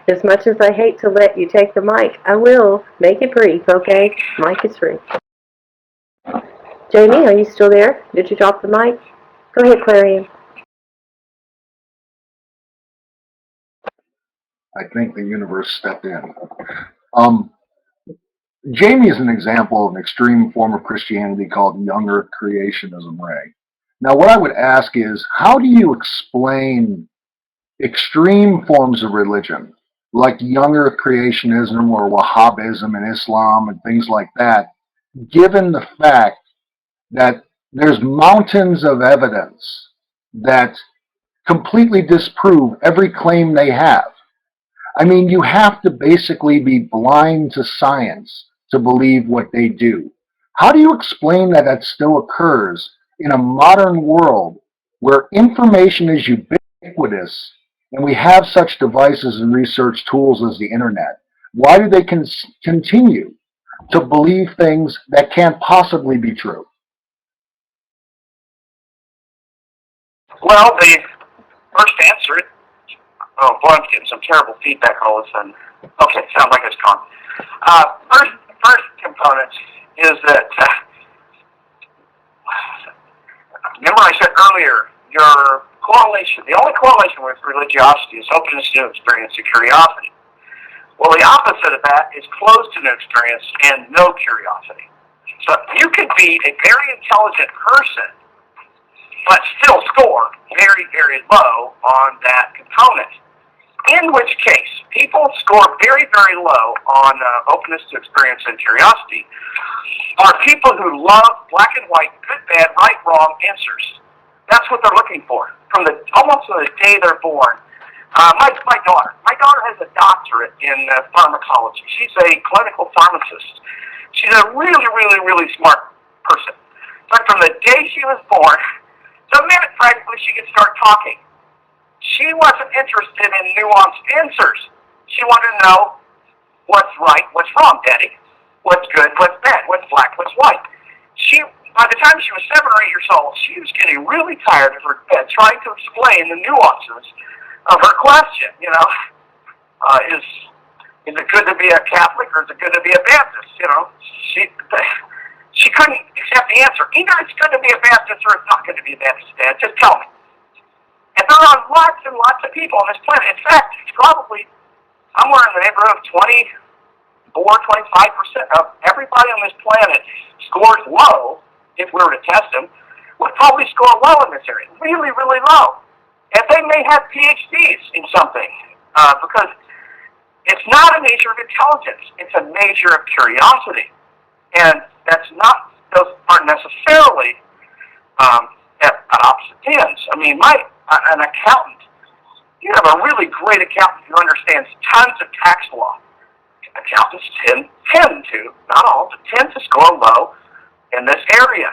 Speaker 1: as much as I hate to let you take the mic, I will make it brief, okay? Mic is free. Jamie, are you still there? Did you drop the mic? Go ahead, Clarion.
Speaker 5: I think the universe stepped in. Jamie is an example of an extreme form of Christianity called young earth creationism, Ray. Now, what I would ask is, how do you explain extreme forms of religion, like young earth creationism or Wahhabism in Islam and things like that, given the fact that there's mountains of evidence that completely disprove every claim they have? I mean, you have to basically be blind to science to believe what they do. How do you explain that that still occurs in a modern world where information is ubiquitous and we have such devices and research tools as the internet? Why do they continue to believe things that can't possibly be true?
Speaker 2: Well, the first answer, oh boy, I'm getting some terrible feedback all of a sudden. Okay, sounds like it's gone. First component is that, remember I said earlier, your correlation, the only correlation with religiosity is openness to new experience and curiosity. Well, the opposite of that is closed to new experience and no curiosity. So you could be a very intelligent person, but still score very, very low on that component. In which case, people score very, very low on openness to experience and curiosity are people who love black and white, good, bad, right, wrong answers. That's what they're looking for almost from the day they're born. My daughter has a doctorate in pharmacology. She's a clinical pharmacist. She's a really, really, really smart person. But from the day she was born, the minute practically she could start talking, she wasn't interested in nuanced answers. She wanted to know what's right, what's wrong, Daddy. What's good, what's bad, what's black, what's white. By the time she was 7 or 8 years old, she was getting really tired of her dad trying to explain the nuances of her question. You know, is it good to be a Catholic or is it good to be a Baptist? You know, she couldn't accept the answer. Either it's good to be a Baptist or it's not good to be a Baptist, Dad. Just tell me. And there are lots and lots of people on this planet. In fact, it's probably somewhere in the neighborhood of 25% of everybody on this planet scores low. If we were to test them, would probably score low in this area, really, really low. And they may have PhDs in something, because it's not a measure of intelligence, it's a measure of curiosity. And those aren't necessarily at opposite ends. I mean, an accountant, you have a really great accountant who understands tons of tax law. Accountants tend to, not all, but tend to score low in this area.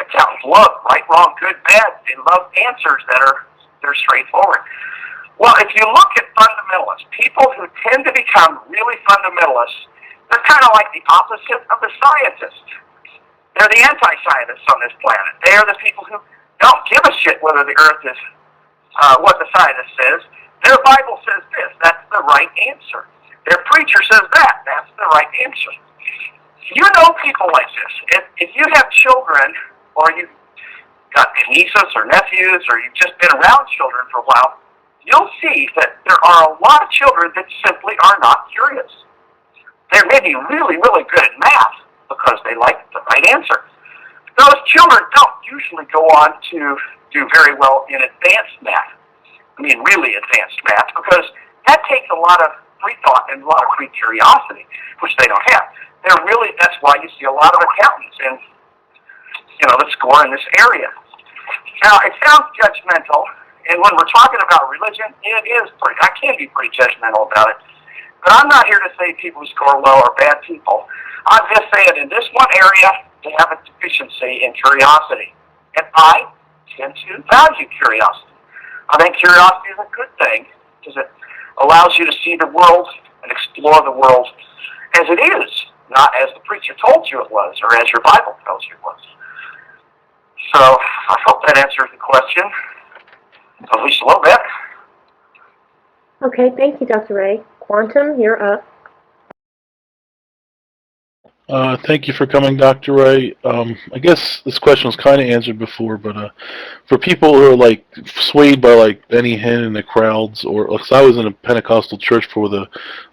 Speaker 2: Accountants love right, wrong, good, bad. They love answers they're straightforward. Well, if you look at fundamentalists, people who tend to become really fundamentalists, they're kind of like the opposite of the scientists. They're the anti-scientists on this planet. They are the people who don't give a shit whether the earth is what the scientist says. Their Bible says this. That's the right answer. Their preacher says that. That's the right answer. You know people like this. If you have children, or you've got nieces or nephews, or you've just been around children for a while, you'll see that there are a lot of children that simply are not curious. They're maybe really, really good at math because they like the right answer. Those children don't usually go on to do very well in advanced math. I mean, really advanced math, because that takes a lot of free thought and a lot of free curiosity, which they don't have. That's why you see a lot of accountants in, that score in this area. Now, it sounds judgmental, and when we're talking about religion, I can be pretty judgmental about it. But I'm not here to say people who score low are bad people. I'm just saying in this one area, they have a deficiency in curiosity. And I tend to value curiosity. I think curiosity is a good thing because it allows you to see the world and explore the world as it is, not as the preacher told you it was or as your Bible tells you it was. So I hope that answers the question, at least a little bit.
Speaker 1: Okay, thank you, Dr. Ray. Quantum, you're up.
Speaker 9: Thank you for coming, Dr. Ray. I guess this question was kind of answered before, but for people who are like swayed by like Benny Hinn and the crowds, or because I was in a Pentecostal church for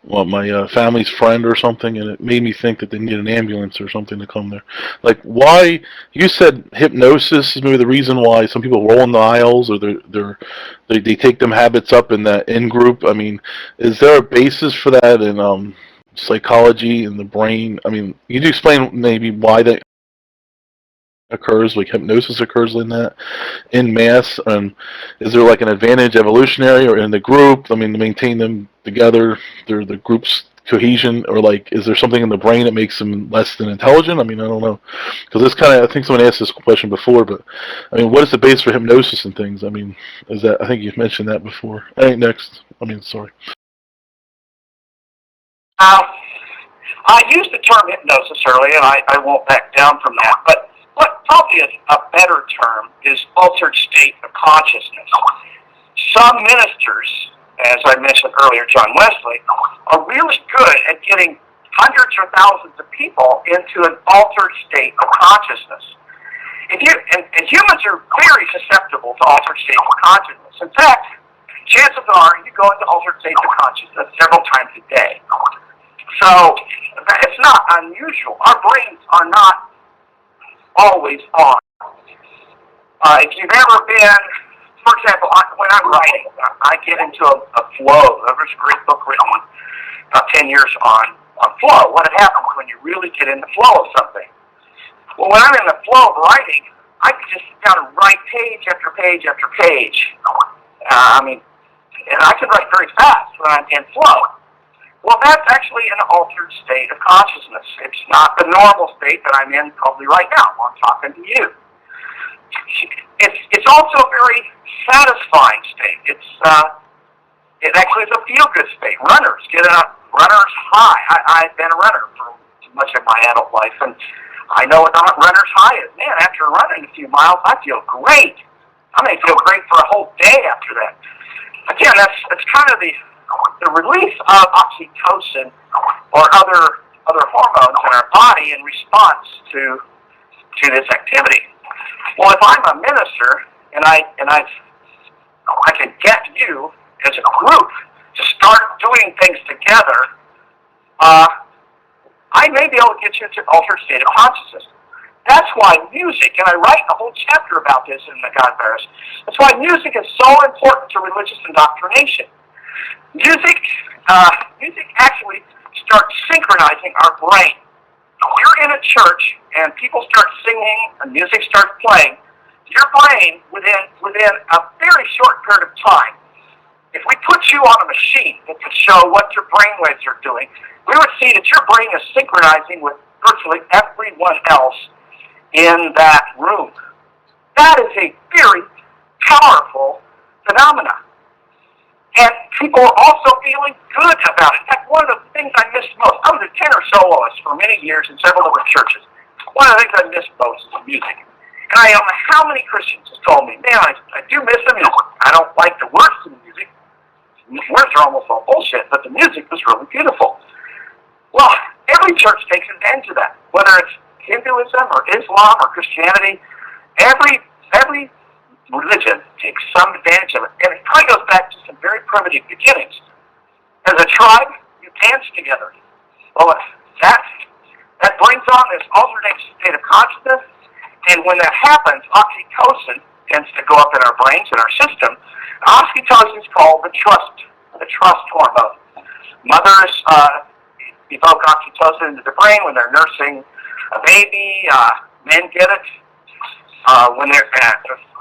Speaker 9: my family's friend or something, and it made me think that they need an ambulance or something to come there. Like, why? You said hypnosis is maybe the reason why some people roll in the aisles, or they take them habits up in that in group. I mean, is there a basis for that? And psychology in the brain. I mean, you explain maybe why that occurs, like hypnosis occurs in mass, and is there like an advantage evolutionary or in the group? I mean, to maintain them together, the group's cohesion, or like, is there something in the brain that makes them less than intelligent? I mean, I don't know, because this I think someone asked this question before, but I mean, what is the base for hypnosis and things? I mean, I think you've mentioned that before. Sorry.
Speaker 2: I used the term hypnosis earlier, and I won't back down from that. But what probably is a better term is altered state of consciousness. Some ministers, as I mentioned earlier, John Wesley, are really good at getting hundreds or thousands of people into an altered state of consciousness. And humans are very susceptible to altered states of consciousness. In fact, chances are you go into altered states of consciousness several times a day. So it's not unusual. Our brains are not always on. If you've ever been, for example, when I'm writing, I get into a flow. There's a great book written about 10 years on flow. What happens when you really get in the flow of something? Well, when I'm in the flow of writing, I can just sit down and write page after page after page. And I can write very fast when I'm in flow. Well, that's actually an altered state of consciousness. It's not the normal state that I'm in probably right now while I'm talking to you. It's also a very satisfying state. It actually is a feel-good state. Runners get a runner's high. I've been a runner for much of my adult life, and I know what a runner's high is. Man, after running a few miles, I feel great. I may feel great for a whole day after that. Again, that's kind of the release of oxytocin or other hormones in our body in response to this activity. Well, if I'm a minister and I can get you as a group to start doing things together, I may be able to get you into an altered state of consciousness. That's why music, and I write a whole chapter about this in the God Virus, that's why music is so important to religious indoctrination. Music actually starts synchronizing our brain. When you're in a church and people start singing and music starts playing, your brain, within a very short period of time, if we put you on a machine that could show what your brain waves are doing, we would see that your brain is synchronizing with virtually everyone else in that room. That is a very powerful phenomenon. And people are also feeling good about it. In fact, one of the things I miss most, I was a tenor soloist for many years in several different churches. One of the things I miss most is music. And I don't know how many Christians have told me, man, I do miss the music. I don't like the words to the music. The words are almost all bullshit, but the music was really beautiful. Well, every church takes advantage of that, whether it's Hinduism or Islam or Christianity. Every religion takes some advantage of it. And it probably goes back to some very primitive beginnings. As a tribe, you dance together. Well, that brings on this alternate state of consciousness, And when that happens, oxytocin tends to go up in our brains and our system. Oxytocin is called the trust hormone. Mothers evoke oxytocin into the brain when they're nursing a baby. Men get it when they're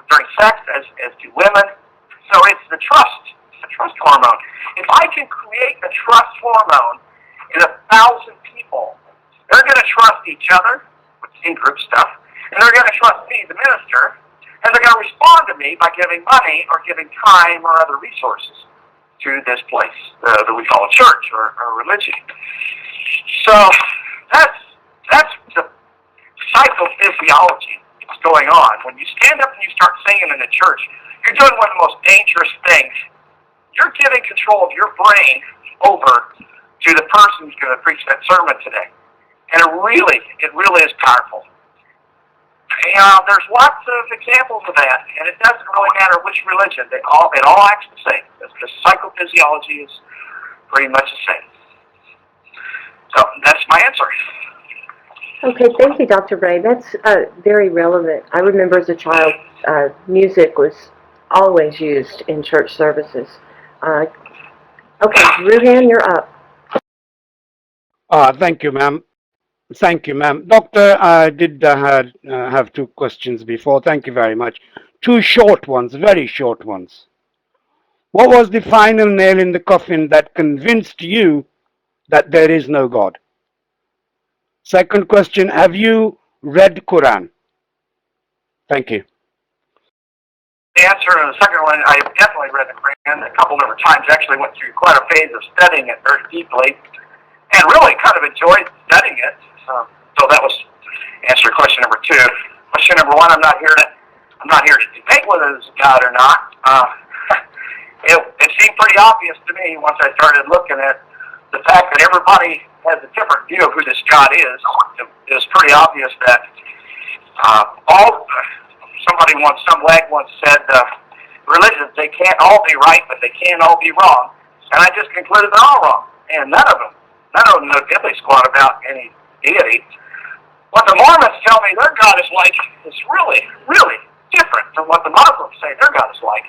Speaker 2: during sex, as do women. So it's the trust hormone. If I can create a trust hormone in 1,000 people, they're going to trust each other with in-group stuff, and they're going to trust me, the minister, and they're going to respond to me by giving money or giving time or other resources to this place that we call a church or religion. So that's the psychophysiology that's going on. When you stand up and you start singing in the church, you're doing one of the most dangerous things. You're giving control of your brain over to the person who's going to preach that sermon today. And it really is powerful. There's lots of examples of that, and it doesn't really matter which religion. It all acts the same. The psychophysiology is pretty much the same. So that's my answer.
Speaker 1: Okay, thank you, Dr. Ray. That's very relevant. I remember as a child, music was always used in church services. Okay, Ruhan, you're up.
Speaker 4: Thank you, ma'am. Thank you, ma'am. Doctor, I did have two questions before. Thank you very much. Two short ones, very short ones. What was the final nail in the coffin that convinced you that there is no God? Second question, have you read Quran? Thank you.
Speaker 2: The answer to the second one, I've definitely read the Quran a couple different times. Actually went through quite a phase of studying it very deeply, and really kind of enjoyed studying it. So that was answer to question number two. Question number one, I'm not here to debate whether there's a God or not. It seemed pretty obvious to me once I started looking at the fact that everybody has a different view of who this God is. It was pretty obvious that some wag once said, religions, they can't all be right, but they can all be wrong. And I just concluded they're all wrong. And none of them know diddly squat about any deity. What the Mormons tell me their God is like is really, really different from what the Muslims say their God is like.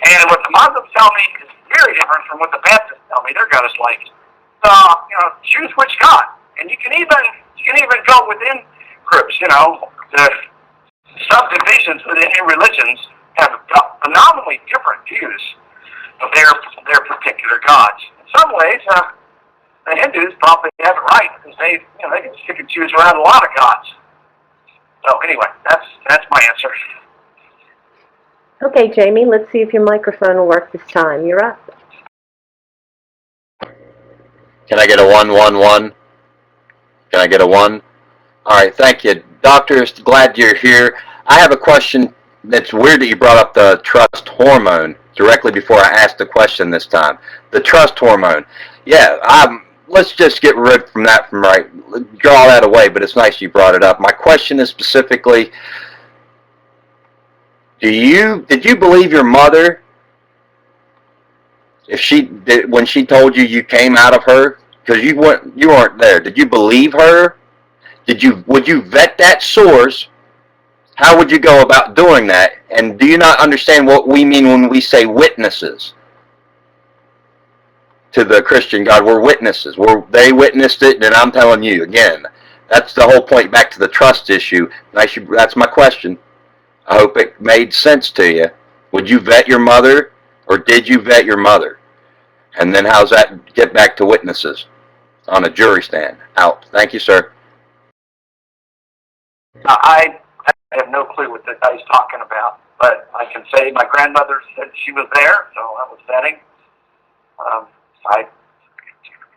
Speaker 2: And what the Muslims tell me is very different from what the Baptists tell me their God is like. So, choose which God. And you can even go within groups, the subdivisions within religions have phenomenally different views of their particular gods. In some ways, the Hindus probably have it right because they can pick and choose around a lot of gods. So anyway, that's my answer.
Speaker 1: Okay, Jamie, let's see if your microphone will work this time. You're up.
Speaker 10: Can I get a 111? Can I get a 1? All right, thank you. Doctors, glad you're here. I have a question that's weird that you brought up the trust hormone directly before I asked the question this time. The trust hormone. Yeah, let's just get rid from that draw that away, but it's nice you brought it up. My question is specifically, did you believe your mother when she told you came out of her? Because you weren't there. Did you believe her? Would you vet that source? How would you go about doing that? And do you not understand what we mean when we say witnesses to the Christian God? We're witnesses. They witnessed it, and I'm telling you again. That's the whole point. Back to the trust issue. That's my question. I hope it made sense to you. Would you vet your mother, or did you vet your mother? And then how's that get back to witnesses on a jury stand? Out. Thank you, sir.
Speaker 2: I have no clue what the guy's talking about, but I can say my grandmother said she was there, so that was vetting.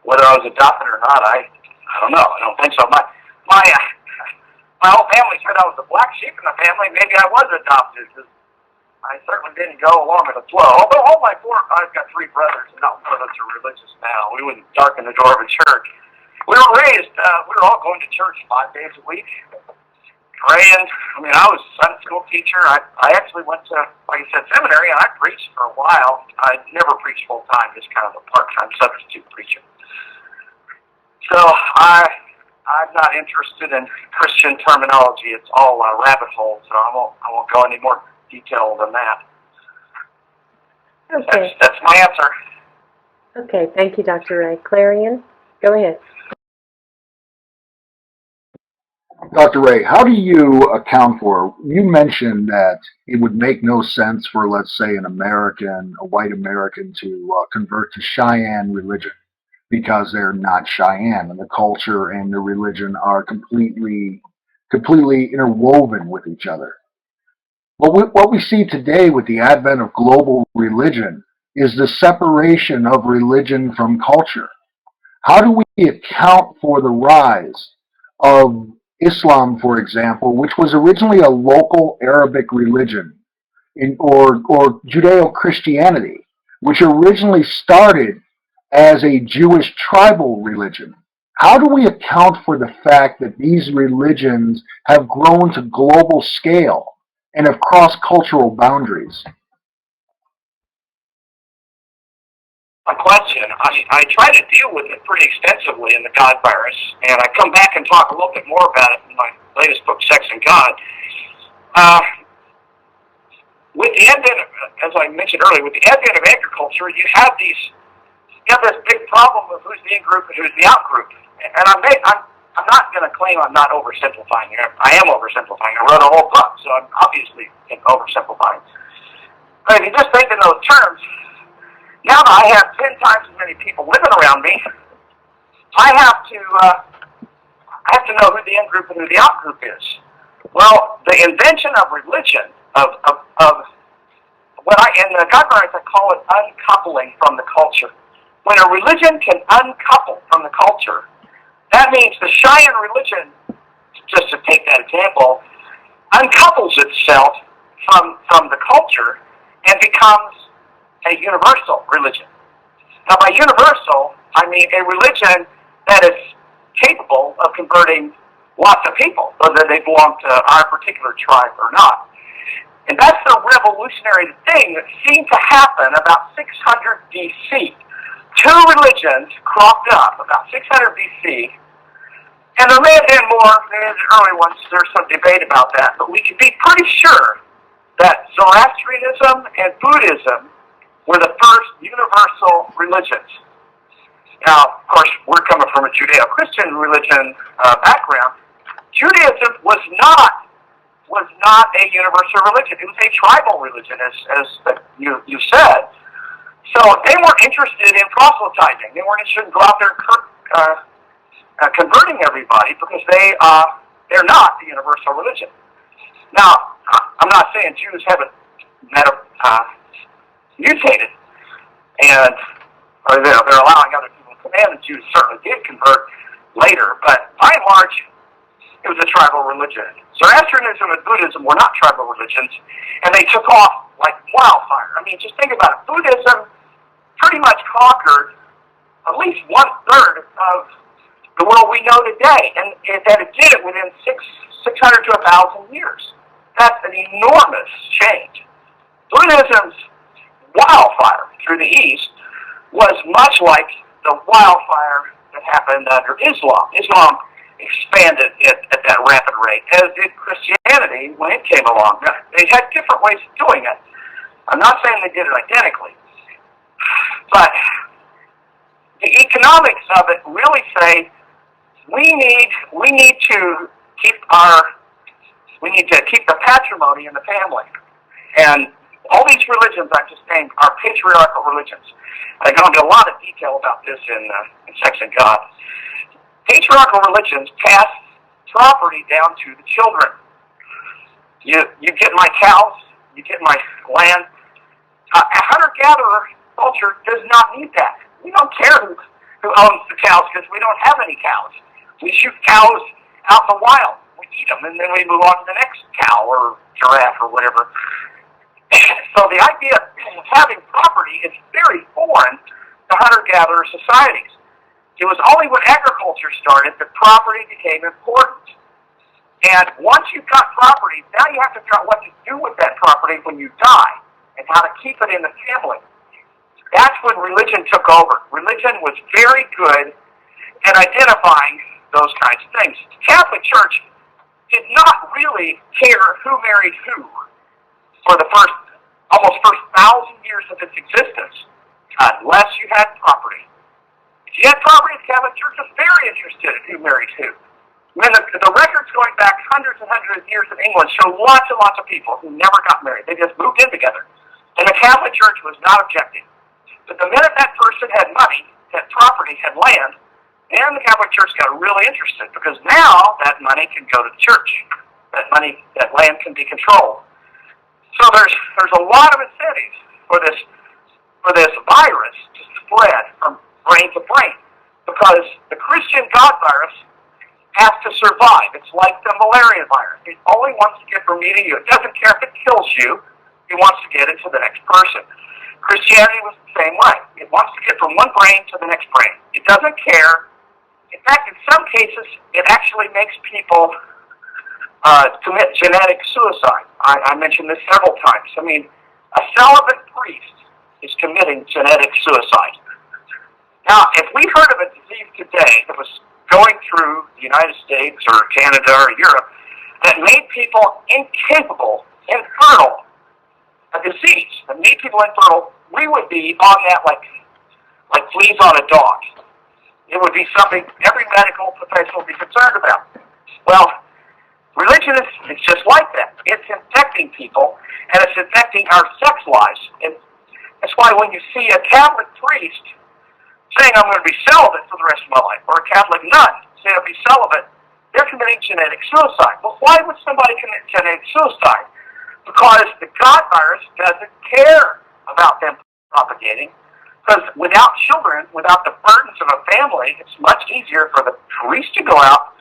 Speaker 2: Whether I was adopted or not, I don't know. I don't think so. My whole family said I was the black sheep in the family. Maybe I was adopted, because I certainly didn't go along with the flow. Although I've got 3 brothers, and not one of us are religious now. We wouldn't darken the door of a church. We were raised, we were all going to church 5 days a week, praying. I was a Sunday school teacher. I actually went to, like I said, seminary, and I preached for a while. I never preached full-time, just kind of a part-time substitute preacher. So I'm not interested in Christian terminology. It's all rabbit hole, so I won't go any more detail than that.
Speaker 1: Okay.
Speaker 2: That's my answer.
Speaker 1: Okay, thank you, Dr. Ray. Clarion, go ahead.
Speaker 5: Dr. Ray, how do you account for, you mentioned that it would make no sense for, let's say, a white American to convert to Cheyenne religion because they're not Cheyenne, and the culture and the religion are completely interwoven with each other. What we see today with the advent of global religion is the separation of religion from culture. How do we account for the rise of Islam, for example, which was originally a local Arabic religion, or Judeo-Christianity, which originally started as a Jewish tribal religion? How do we account for the fact that these religions have grown to global scale and have crossed cultural boundaries?
Speaker 2: A question. I try to deal with it pretty extensively in the God Virus, and I come back and talk a little bit more about it in my latest book, Sex and God. With the advent, as I mentioned earlier, with the advent of agriculture, you have this big problem of who's the in-group and who's the out-group. And I'm not going to claim I'm not oversimplifying here. I am oversimplifying. I wrote a whole book, so I'm obviously oversimplifying. But if you just think in those terms, now that I have 10 times as many people living around me, I have to know who the in-group and who the out-group is. Well, the invention of religion, in the God Virus, I call it uncoupling from the culture. When a religion can uncouple from the culture, that means the Cheyenne religion, just to take that example, uncouples itself from the culture and becomes a universal religion. Now, by universal, I mean a religion that is capable of converting lots of people, whether they belong to our particular tribe or not. And that's the revolutionary thing that seemed to happen about 600 BC. Two religions cropped up about 600 BC, and there may have been more in the early ones. There's some debate about that, but we can be pretty sure that Zoroastrianism and Buddhism were the first universal religions. Now, of course, we're coming from a Judeo-Christian religion background. Judaism was not a universal religion. It was a tribal religion, as you said. So they weren't interested in proselytizing. They weren't interested in go out there and converting everybody because they're not the universal religion. Now, I'm not saying Jews haven't mutated, and they're allowing other people to come in, and Jews certainly did convert later, but by and large, it was a tribal religion. Zoroastrianism and Buddhism were not tribal religions, and they took off like wildfire. I mean, just think about it. Buddhism pretty much conquered at least 1/3 of the world we know today, and that it did it within 600 to 1,000 years. That's an enormous change. Buddhism's wildfire through the East was much like the wildfire that happened under Islam. Islam expanded at that rapid rate, as did Christianity when it came along. Now, they had different ways of doing it. I'm not saying they did it identically, but the economics of it really say we need to keep the patrimony in the family. And all these religions I've just named are patriarchal religions. I go into a lot of detail about this in Sex and God. Patriarchal religions pass property down to the children. You get my cows, you get my land. A hunter-gatherer culture does not need that. We don't care who owns the cows because we don't have any cows. We shoot cows out in the wild. We eat them, and then we move on to the next cow or giraffe or whatever. So the idea of having property is very foreign to hunter-gatherer societies. It was only when agriculture started that property became important. And once you've got property, now you have to figure out what to do with that property when you die and how to keep it in the family. That's when religion took over. Religion was very good at identifying those kinds of things. The Catholic Church did not really care who married who for the almost first 1,000 years of its existence, unless you had property. If you had property, the Catholic Church was very interested in who married who. I mean, the records going back hundreds and hundreds of years in England show lots and lots of people who never got married. They just moved in together. And the Catholic Church was not objecting. But the minute that person had money, had property, had land, and the Catholic Church got really interested, because now that money can go to the church. That land can be controlled. So there's a lot of incentives for this virus to spread from brain to brain, because the Christian God virus has to survive. It's like the malaria virus. It only wants to get from me to you. It doesn't care if it kills you. It wants to get it to the next person. Christianity was the same way. It wants to get from one brain to the next brain. It doesn't care. In fact, in some cases, it actually makes people commit genetic suicide. I mentioned this several times. I mean, a celibate priest is committing genetic suicide. Now, if we heard of a disease today that was going through the United States or Canada or Europe that made people incapable, infertile, a disease that made people infertile, we would be on that like fleas on a dog. It would be something every medical professional would be concerned about. Well, religion is just like that. It's infecting people, and it's infecting our sex lives. And that's why when you see a Catholic priest saying, I'm going to be celibate for the rest of my life, or a Catholic nun saying, I'll be celibate, they're committing genetic suicide. Well, why would somebody commit genetic suicide? Because the God virus doesn't care about them propagating. Because without children, without the burdens of a family, it's much easier for the priest to go out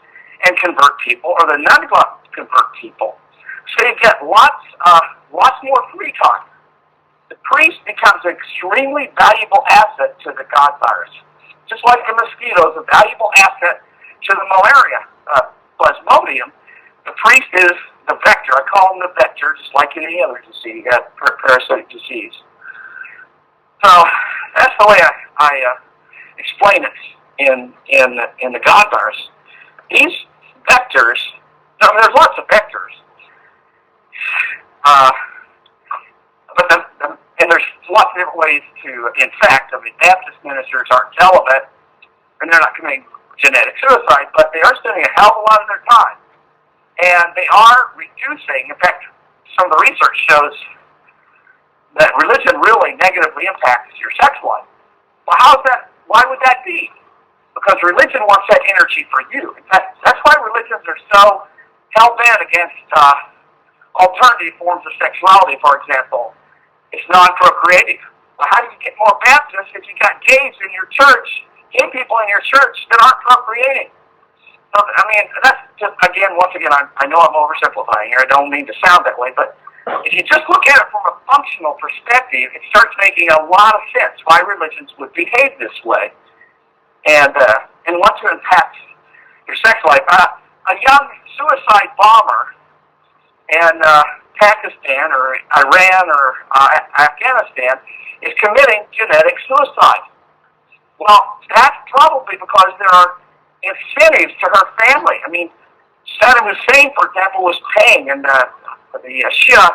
Speaker 2: and convert people, or the nun to go out and convert people. So you get lots more free time. The priest becomes an extremely valuable asset to the God virus. Just like the mosquito is a valuable asset to the malaria plasmodium, the priest is the vector. I call him the vector, just like any other disease, parasitic disease. So that's the way I explain it in the God virus. These vectors, there's lots of vectors, and there's lots of different ways to infect. I mean, Baptist ministers aren't celibate, and they're not committing genetic suicide, but they are spending a hell of a lot of their time. And they are reducing, in fact, some of the research shows that religion really negatively impacts your sex life. Well, how's that? Why would that be? Because religion wants that energy for you. In fact, that's why religions are so hell-bent against alternative forms of sexuality, for example. It's non-procreative. Well, how do you get more Baptists if you got gays in your church, gay people in your church that aren't procreating? So, I mean, that's just, once again, I know I'm oversimplifying here. I don't mean to sound that way, but if you just look at it from a functional perspective, it starts making a lot of sense why religions would behave this way. And want to impact your sex life. A young suicide bomber in Pakistan or Iran or Afghanistan is committing genetic suicide. Well, that's probably because there are incentives to her family. I mean, Saddam Hussein, for example, was paying, and the Shia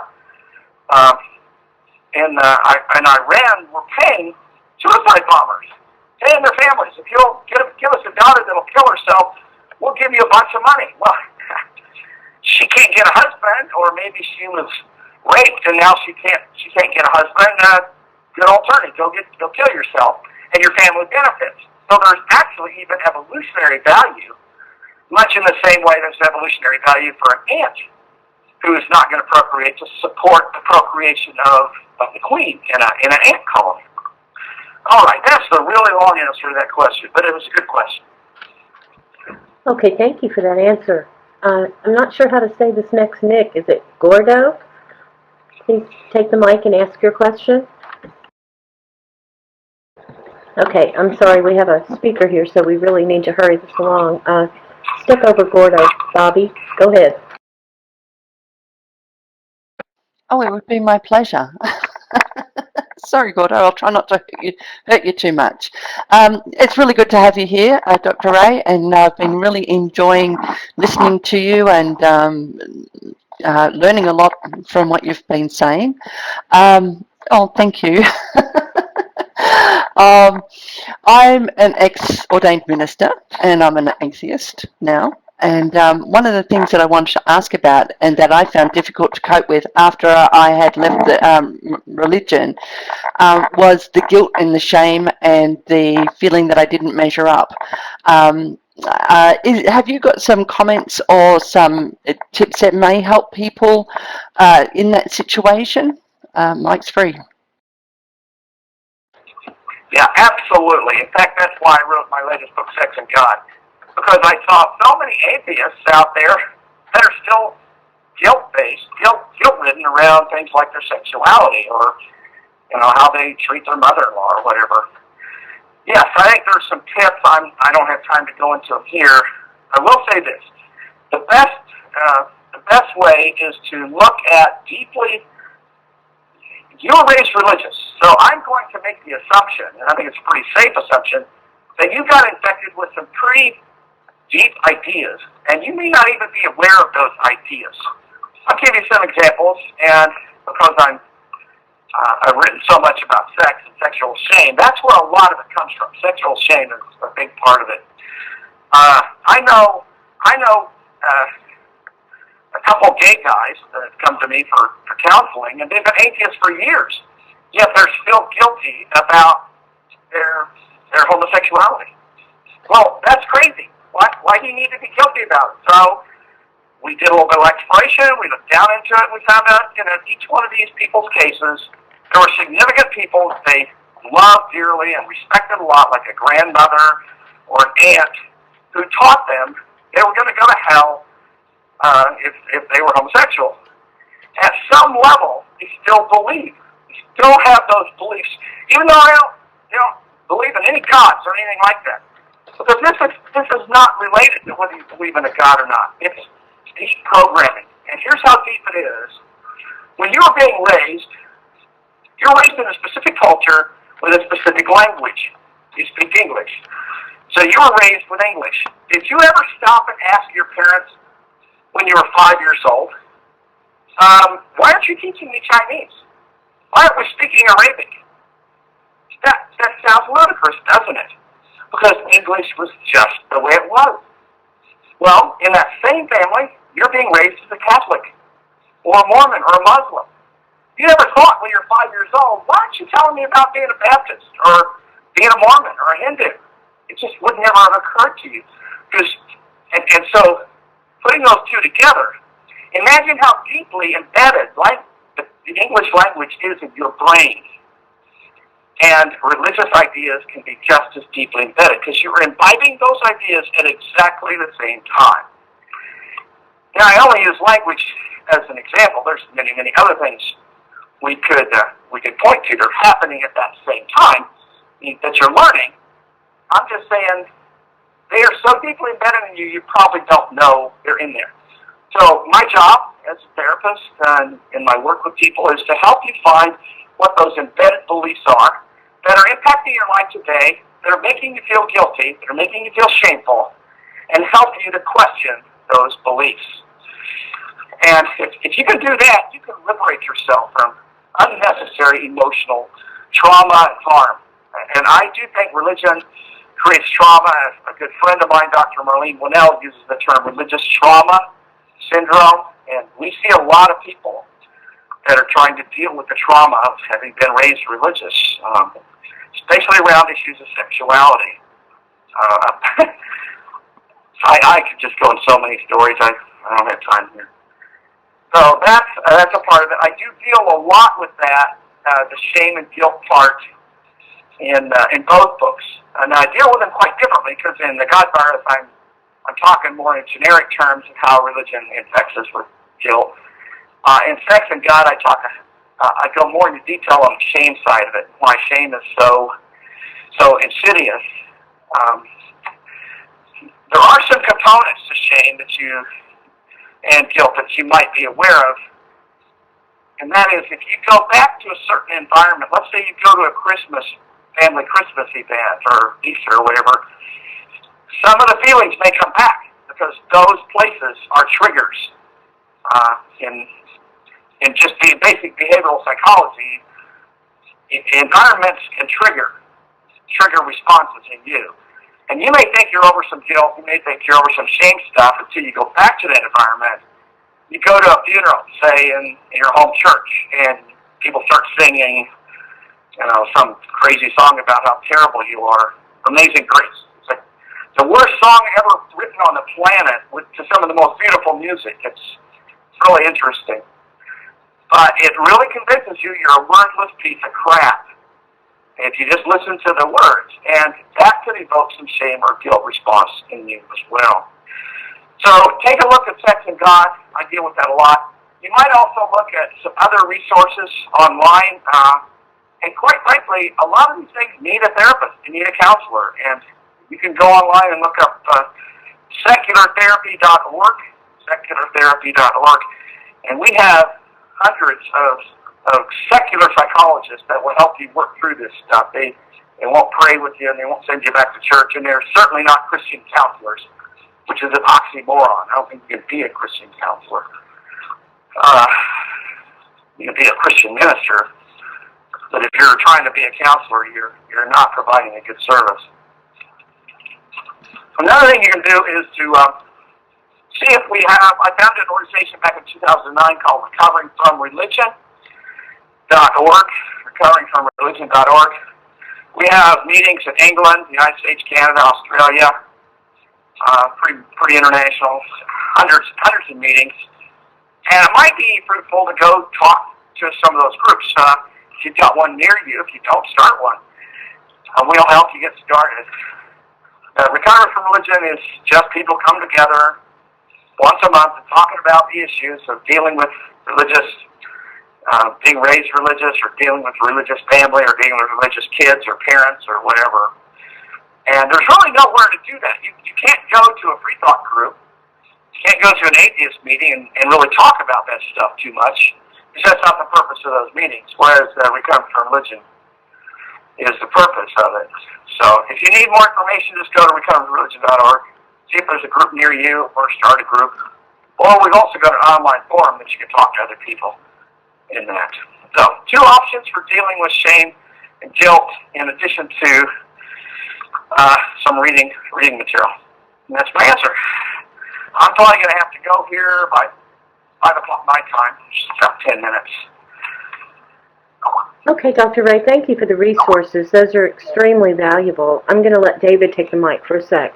Speaker 2: in Iran were paying suicide bombers, paying their families. If you'll give us a daughter that'll kill herself, we'll give you a bunch of money. Well, she can't get a husband, or maybe she was raped and now she can't get a husband. Good alternative. Go kill yourself, and your family benefits. So there's actually even evolutionary value, much in the same way there's evolutionary value for an ant who is not going to procreate to support the procreation of the queen in an ant colony. All right, that's the really long answer to that question, but it was a good question.
Speaker 1: Okay, thank you for that answer. I'm not sure how to say this next Nick. Is it Gordo? Please take the mic and ask your question. Okay, I'm sorry, we have a speaker here, so we really need to hurry this along. Step over Gordo. Bobby, go ahead.
Speaker 11: Oh, it would be my pleasure. Sorry, Gordo. I'll try not to hurt you too much. It's really good to have you here, Dr. Ray, and I've been really enjoying listening to you and learning a lot from what you've been saying. Thank you. I'm an ex-ordained minister, and I'm an atheist now. And one of the things that I wanted to ask about, and that I found difficult to cope with after I had left the religion, was the guilt and the shame and the feeling that I didn't measure up. Have you got some comments or some tips that may help people in that situation? Mike's free.
Speaker 2: Yeah, absolutely. In fact, that's why I wrote my latest book, Sex and God, because I saw so many atheists out there that are still guilt-based, guilt-ridden around things like their sexuality or, how they treat their mother-in-law or whatever. Yes, I think there's some tips. I don't have time to go into them here. I will say this: the best way is to look at deeply. You were raised religious, so I'm going to make the assumption, and I think it's a pretty safe assumption, that you got infected with some pretty deep ideas, and you may not even be aware of those ideas. I'll give you some examples, and because I've written so much about sex and sexual shame, that's where a lot of it comes from. Sexual shame is a big part of it. I know a couple of gay guys that have come to me for counseling, and they've been atheists for years, yet they're still guilty about their homosexuality. Well, that's crazy. Why do you need to be guilty about it? So we did a little bit of exploration. We looked down into it. We found out, each one of these people's cases, there were significant people they loved dearly and respected a lot, like a grandmother or an aunt, who taught them they were going to go to hell if they were homosexual. At some level, they still believe. They still have those beliefs, even though they don't believe in any gods or anything like that. Because this is not related to whether you believe in a god or not. It's deep programming. And here's how deep it is. When you were being raised, you're raised in a specific culture with a specific language. You speak English. So you were raised with English. Did you ever stop and ask your parents when you were 5 years old, why aren't you teaching me Chinese? Why aren't we speaking Arabic? That sounds ludicrous, doesn't it? Because English was just the way it was. Well, in that same family, you're being raised as a Catholic, or a Mormon, or a Muslim. You never thought when you're 5 years old, why aren't you telling me about being a Baptist, or being a Mormon, or a Hindu? It just would never have occurred to you. And so, putting those two together, imagine how deeply embedded the English language is in your brain. And religious ideas can be just as deeply embedded because you're imbibing those ideas at exactly the same time. Now, I only use language as an example. There's many, many other things we could point to that are happening at that same time that you're learning. I'm just saying they are so deeply embedded in you, you probably don't know they're in there. So my job as a therapist and in my work with people is to help you find what those embedded beliefs are that are impacting your life today, that are making you feel guilty, that are making you feel shameful, and help you to question those beliefs. And if you can do that, you can liberate yourself from unnecessary emotional trauma and harm. And I do think religion creates trauma. A good friend of mine, Dr. Marlene Winnell, uses the term religious trauma syndrome, and we see a lot of people that are trying to deal with the trauma of having been raised religious, especially around issues of sexuality. I could just go in so many stories. I don't have time here. So that's a part of it. I do deal a lot with that, the shame and guilt part, in both books. And I deal with them quite differently because in the God Virus, I'm talking more in generic terms of how religion infects us with guilt. In Sex and God, I go more into detail on the shame side of it, why shame is so insidious. There are some components to shame and guilt that you might be aware of. And that is, if you go back to a certain environment, let's say you go to a family Christmas event or Easter or whatever, some of the feelings may come back because those places are triggers. In just basic behavioral psychology, environments can trigger responses in you. And you may think you're over some guilt, you may think you're over some shame stuff until you go back to that environment. You go to a funeral, say in your home church, and people start singing, some crazy song about how terrible you are. Amazing Grace. It's like the worst song ever written on the planet to some of the most beautiful music. It's really interesting. But it really convinces you you're a worthless piece of crap if you just listen to the words. And that could evoke some shame or guilt response in you as well. So take a look at Sex and God. I deal with that a lot. You might also look at some other resources online. And quite frankly, a lot of these things need a therapist. You need a counselor. And you can go online and look up seculartherapy.org, seculartherapy.org. And we have hundreds of secular psychologists that will help you work through this stuff. They won't pray with you and they won't send you back to church. And they're certainly not Christian counselors, which is an oxymoron. I don't think you can be a Christian counselor. You can be a Christian minister, but if you're trying to be a counselor, you're not providing a good service. Another thing you can do is to see if we have, I founded an organization back in 2009 called recoveringfromreligion.org, recoveringfromreligion.org. We have meetings in England, the United States, Canada, Australia, pretty international, hundreds of meetings. And it might be fruitful to go talk to some of those groups. If you've got one near you, if you don't, start one. We'll help you get started. Recovery from Religion is just people come together once a month and talking about the issues of dealing with religious, being raised religious, or dealing with religious family, or dealing with religious kids or parents or whatever. And there's really nowhere to do that. You can't go to a free thought group. You can't go to an atheist meeting and really talk about that stuff too much, because that's not the purpose of those meetings, whereas Recovery from Religion is the purpose of it. So if you need more information, just go to recoveringfromreligion.org, see if there's a group near you, or start a group. Or we've also got an online forum that you can talk to other people in that. So, 2 options for dealing with shame and guilt, in addition to some reading material. And that's my answer. I'm probably going to have to go here by 5 o'clock my time, which is about 10 minutes.
Speaker 1: Okay, Dr. Ray, thank you for the resources. Those are extremely valuable. I'm going to let David take the mic for a sec.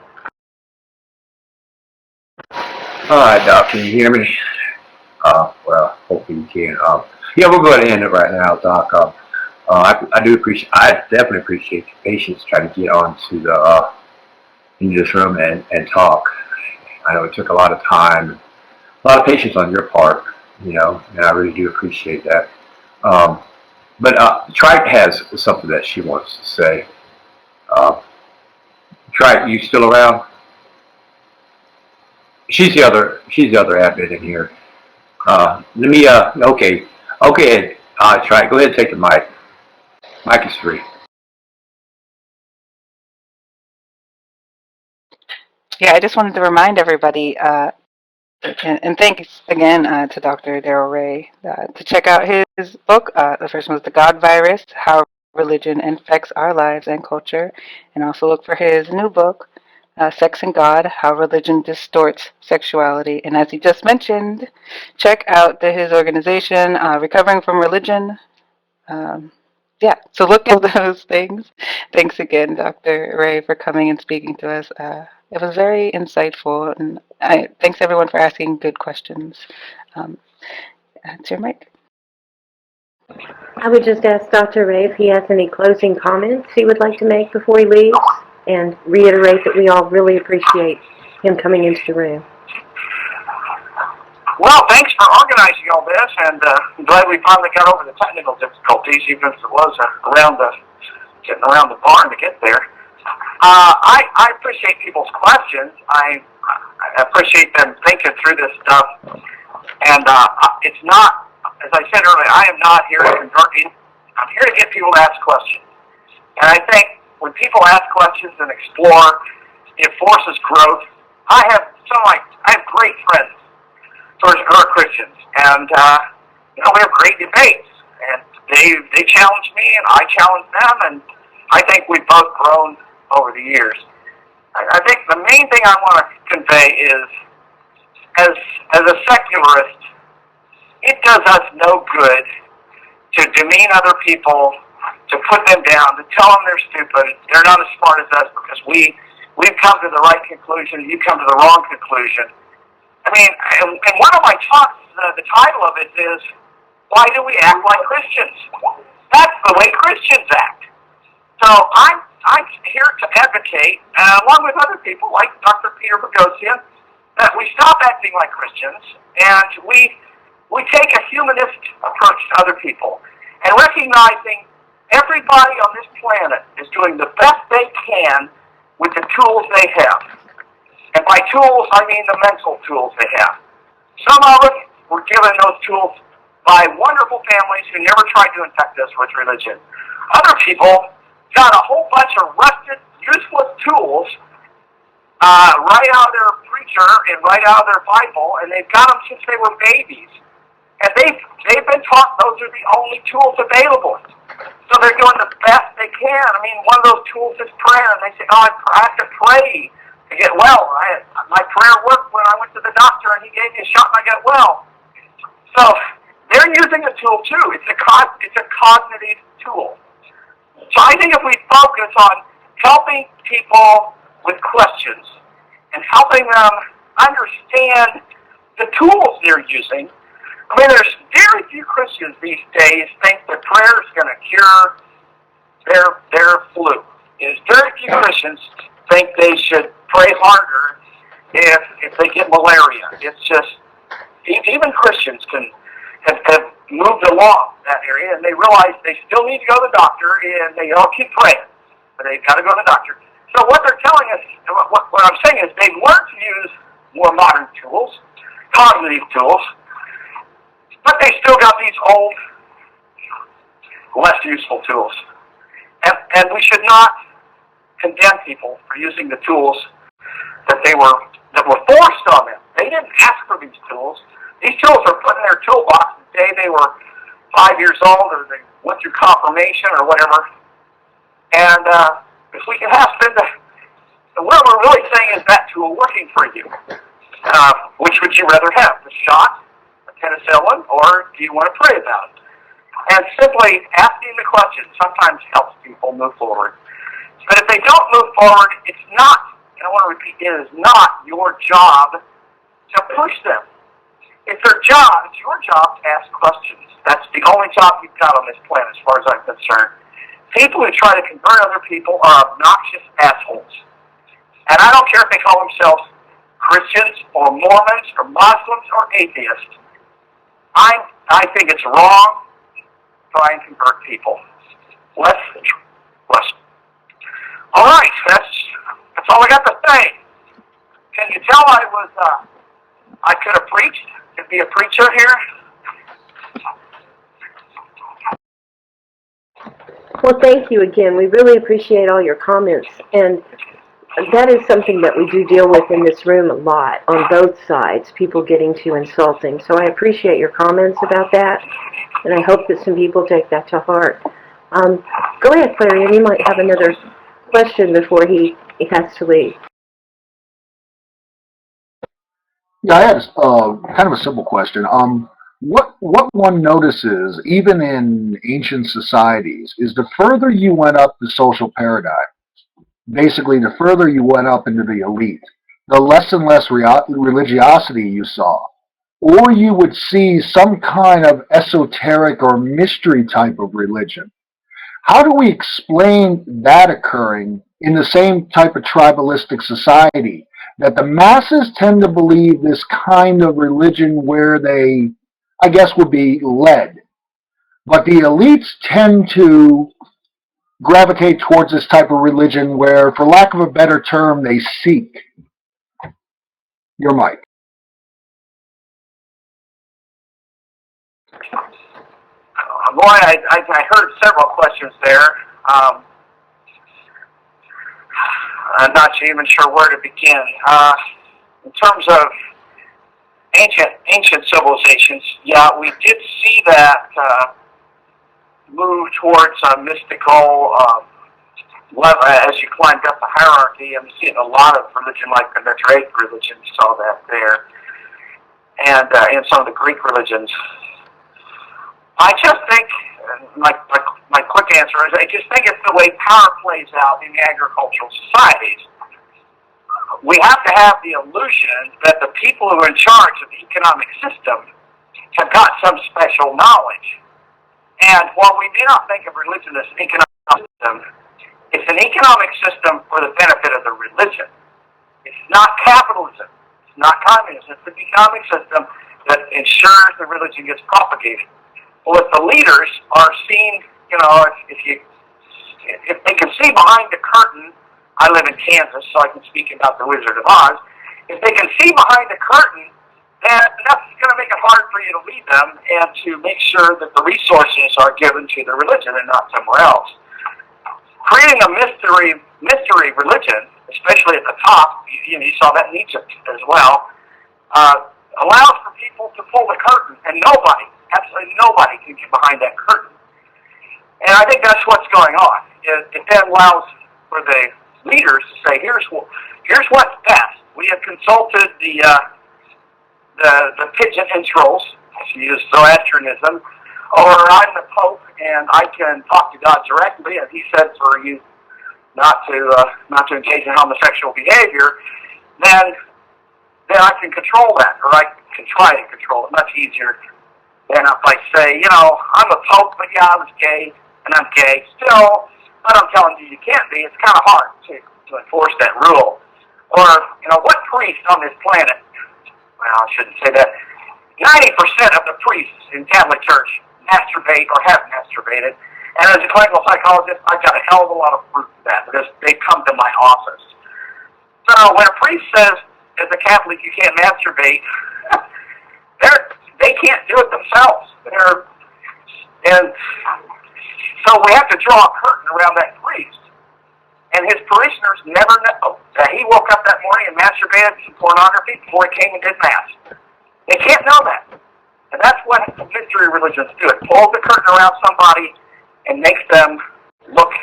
Speaker 12: Hi, Doc. Can you hear me? Well, hopefully you can. Yeah, we'll go ahead and end it right now, Doc. I definitely appreciate your patience trying to get onto into this room and talk. I know it took a lot of time, a lot of patience on your part, and I really do appreciate that. But Trite has something that she wants to say. Trite, you still around? She's the other admin in here. Okay, Trite, go ahead and take the mic. Mic is free.
Speaker 7: Yeah, I just wanted to remind everybody, and thanks again to Dr. Darrel Ray, to check out his book. The first one was The God Virus, How Religion Infects Our Lives and Culture. And also look for his new book, Sex and God, How Religion Distorts Sexuality. And as he just mentioned, check out his organization, Recovering from Religion. So look at those things. Thanks again, Dr. Ray, for coming and speaking to us. It was very insightful, and thanks everyone for asking good questions. That's your mic.
Speaker 1: I would just ask Dr. Ray if he has any closing comments he would like to make before he leaves, and reiterate that we all really appreciate him coming into the room.
Speaker 2: Well, thanks for organizing all this, and I'm glad we finally got over the technical difficulties, even if it was getting around the barn to get there. I appreciate people's questions. I appreciate them thinking through this stuff, and it's not as I said earlier, I am not here to convert you. I'm here to get people to ask questions. And I think when people ask questions and explore, it forces growth. I have great friends who are Christians, and we have great debates. And they challenge me, and I challenge them, and I think we've both grown over the years. I think the main thing I want to convey is, as a secularist, it does us no good to demean other people, to put them down, to tell them they're stupid, they're not as smart as us because we've come to the right conclusion, you come to the wrong conclusion. I mean, and one of my talks, the title of it is, Why Do We Act Like Christians? That's the way Christians act. So I'm here to advocate, along with other people like Dr. Peter Boghossian, that we stop acting like Christians and we take a humanist approach to other people and recognizing everybody on this planet is doing the best they can with the tools they have. And by tools, I mean the mental tools they have. Some of us were given those tools by wonderful families who never tried to infect us with religion. Other people got a whole bunch of rusted, useless tools right out of their preacher and right out of their Bible, and they've got them since they were babies. And they've been taught those are the only tools available. So they're doing the best they can. I mean, one of those tools is prayer, and they say, I have to pray to get well. My prayer worked when I went to the doctor, and he gave me a shot, and I got well. So they're using a tool, too. It's a cognitive tool. So I think if we focus on helping people with questions and helping them understand the tools they're using, I mean, there's very few Christians these days think that prayer is going to cure their flu. There's very few Christians think they should pray harder if they get malaria. It's just, even Christians have moved along that area, and they realize they still need to go to the doctor, and they all keep praying, but they've got to go to the doctor. So what they're telling us, what I'm saying is they've learned to use more modern tools, cognitive tools, but they still got these old, less useful tools. And we should not condemn people for using the tools that were forced on them. They didn't ask for these tools. These tools were put in their toolbox the day they were 5 years old, or they went through confirmation or whatever. And if we can have what we're really saying is that tool working for you. Which would you rather have, the shot, a penicillin, or do you want to pray about it? And simply asking the question sometimes helps people move forward. But if they don't move forward, it's not, and I want to repeat, it is not your job to push them. It's their job, it's your job to ask questions. That's the only job you've got on this planet, as far as I'm concerned. People who try to convert other people are obnoxious assholes. And I don't care if they call themselves Christians or Mormons or Muslims or atheists. I think it's wrong to try and convert people. Less. All right, that's all I got to say. Can you tell I could have preached? Could be a preacher here.
Speaker 1: Well, thank you again. We really appreciate all your comments, and that is something that we do deal with in this room a lot, on both sides, people getting too insulting. So I appreciate your comments about that, and I hope that some people take that to heart. Go ahead, Clarion. You might have another question before he has to leave.
Speaker 5: Yeah, I had kind of a simple question. What one notices, even in ancient societies, is the further you went up the social paradigm, basically the further you went up into the elite, the less and less religiosity you saw. Or you would see some kind of esoteric or mystery type of religion. How do we explain that occurring in the same type of tribalistic society, that the masses tend to believe this kind of religion where they, I guess, would be led, but the elites tend to gravitate towards this type of religion where, for lack of a better term, they seek? Your mic.
Speaker 2: boy, I heard several questions there. I'm not even sure where to begin. In terms of ancient civilizations, yeah, we did see that move towards a mystical level as you climbed up the hierarchy. I'm seeing a lot of religion, like the Drake religion, you saw that there, and in some of the Greek religions. I just think, my quick answer is, I just think it's the way power plays out in agricultural societies. We have to have the illusion that the people who are in charge of the economic system have got some special knowledge. And while we may not think of religion as an economic system, it's an economic system for the benefit of the religion. It's not capitalism. It's not communism. It's an economic system that ensures the religion gets propagated. Well, if the leaders are seen, if they can see behind the curtain, I live in Kansas, so I can speak about the Wizard of Oz. If they can see behind the curtain, then that's going to make it hard for you to lead them and to make sure that the resources are given to the religion and not somewhere else. Creating a mystery religion, especially at the top, you saw that in Egypt as well, allows for people to pull the curtain, and absolutely nobody can get behind that curtain. And I think that's what's going on. It then allows for the leaders to say, here's what's best. We have consulted the pigeon entrails, to use Zoroastrianism, or I'm the Pope and I can talk to God directly, and he said for you not to engage in homosexual behavior, then I can control that, or I can try to control it much easier than if I say, I'm a Pope, but yeah, I was gay, and I'm gay still, but I'm telling you can't be. It's kind of hard to enforce that rule. Or, what priest on this planet, well, I shouldn't say that, 90% of the priests in Catholic Church masturbate or have masturbated, and as a clinical psychologist, I've got a hell of a lot of proof of that, because they come to my office. So when a priest says, as a Catholic, you can't masturbate, they can't do it themselves. And so we have to draw a curtain around that priest. And his parishioners never know that he woke up that morning and masturbated to pornography before he came and did Mass. They can't know that. And that's what mystery religions do. It pulls the curtain around somebody and makes them look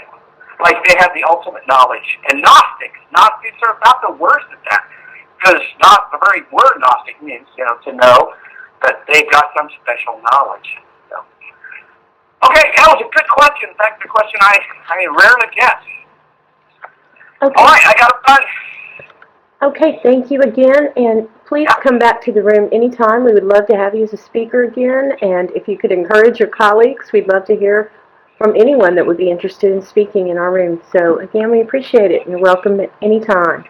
Speaker 2: like they have the ultimate knowledge. And Gnostics are about the worst at that. Because the very word Gnostic means, to know that they've got some special knowledge. So. Okay, that was a good question. In fact, the question I rarely get.
Speaker 1: Okay.
Speaker 2: All right, I got it done.
Speaker 1: Okay, thank you again, and please come back to the room anytime. We would love to have you as a speaker again, and if you could encourage your colleagues, we'd love to hear from anyone that would be interested in speaking in our room. So, again, we appreciate it, and you're welcome at any time.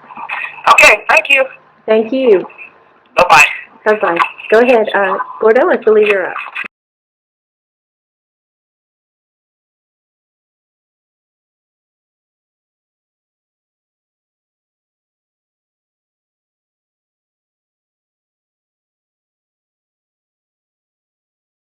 Speaker 2: Okay, thank you.
Speaker 1: Thank you.
Speaker 2: Bye-bye.
Speaker 1: Bye-bye. Go ahead. Gordo, I believe you're up.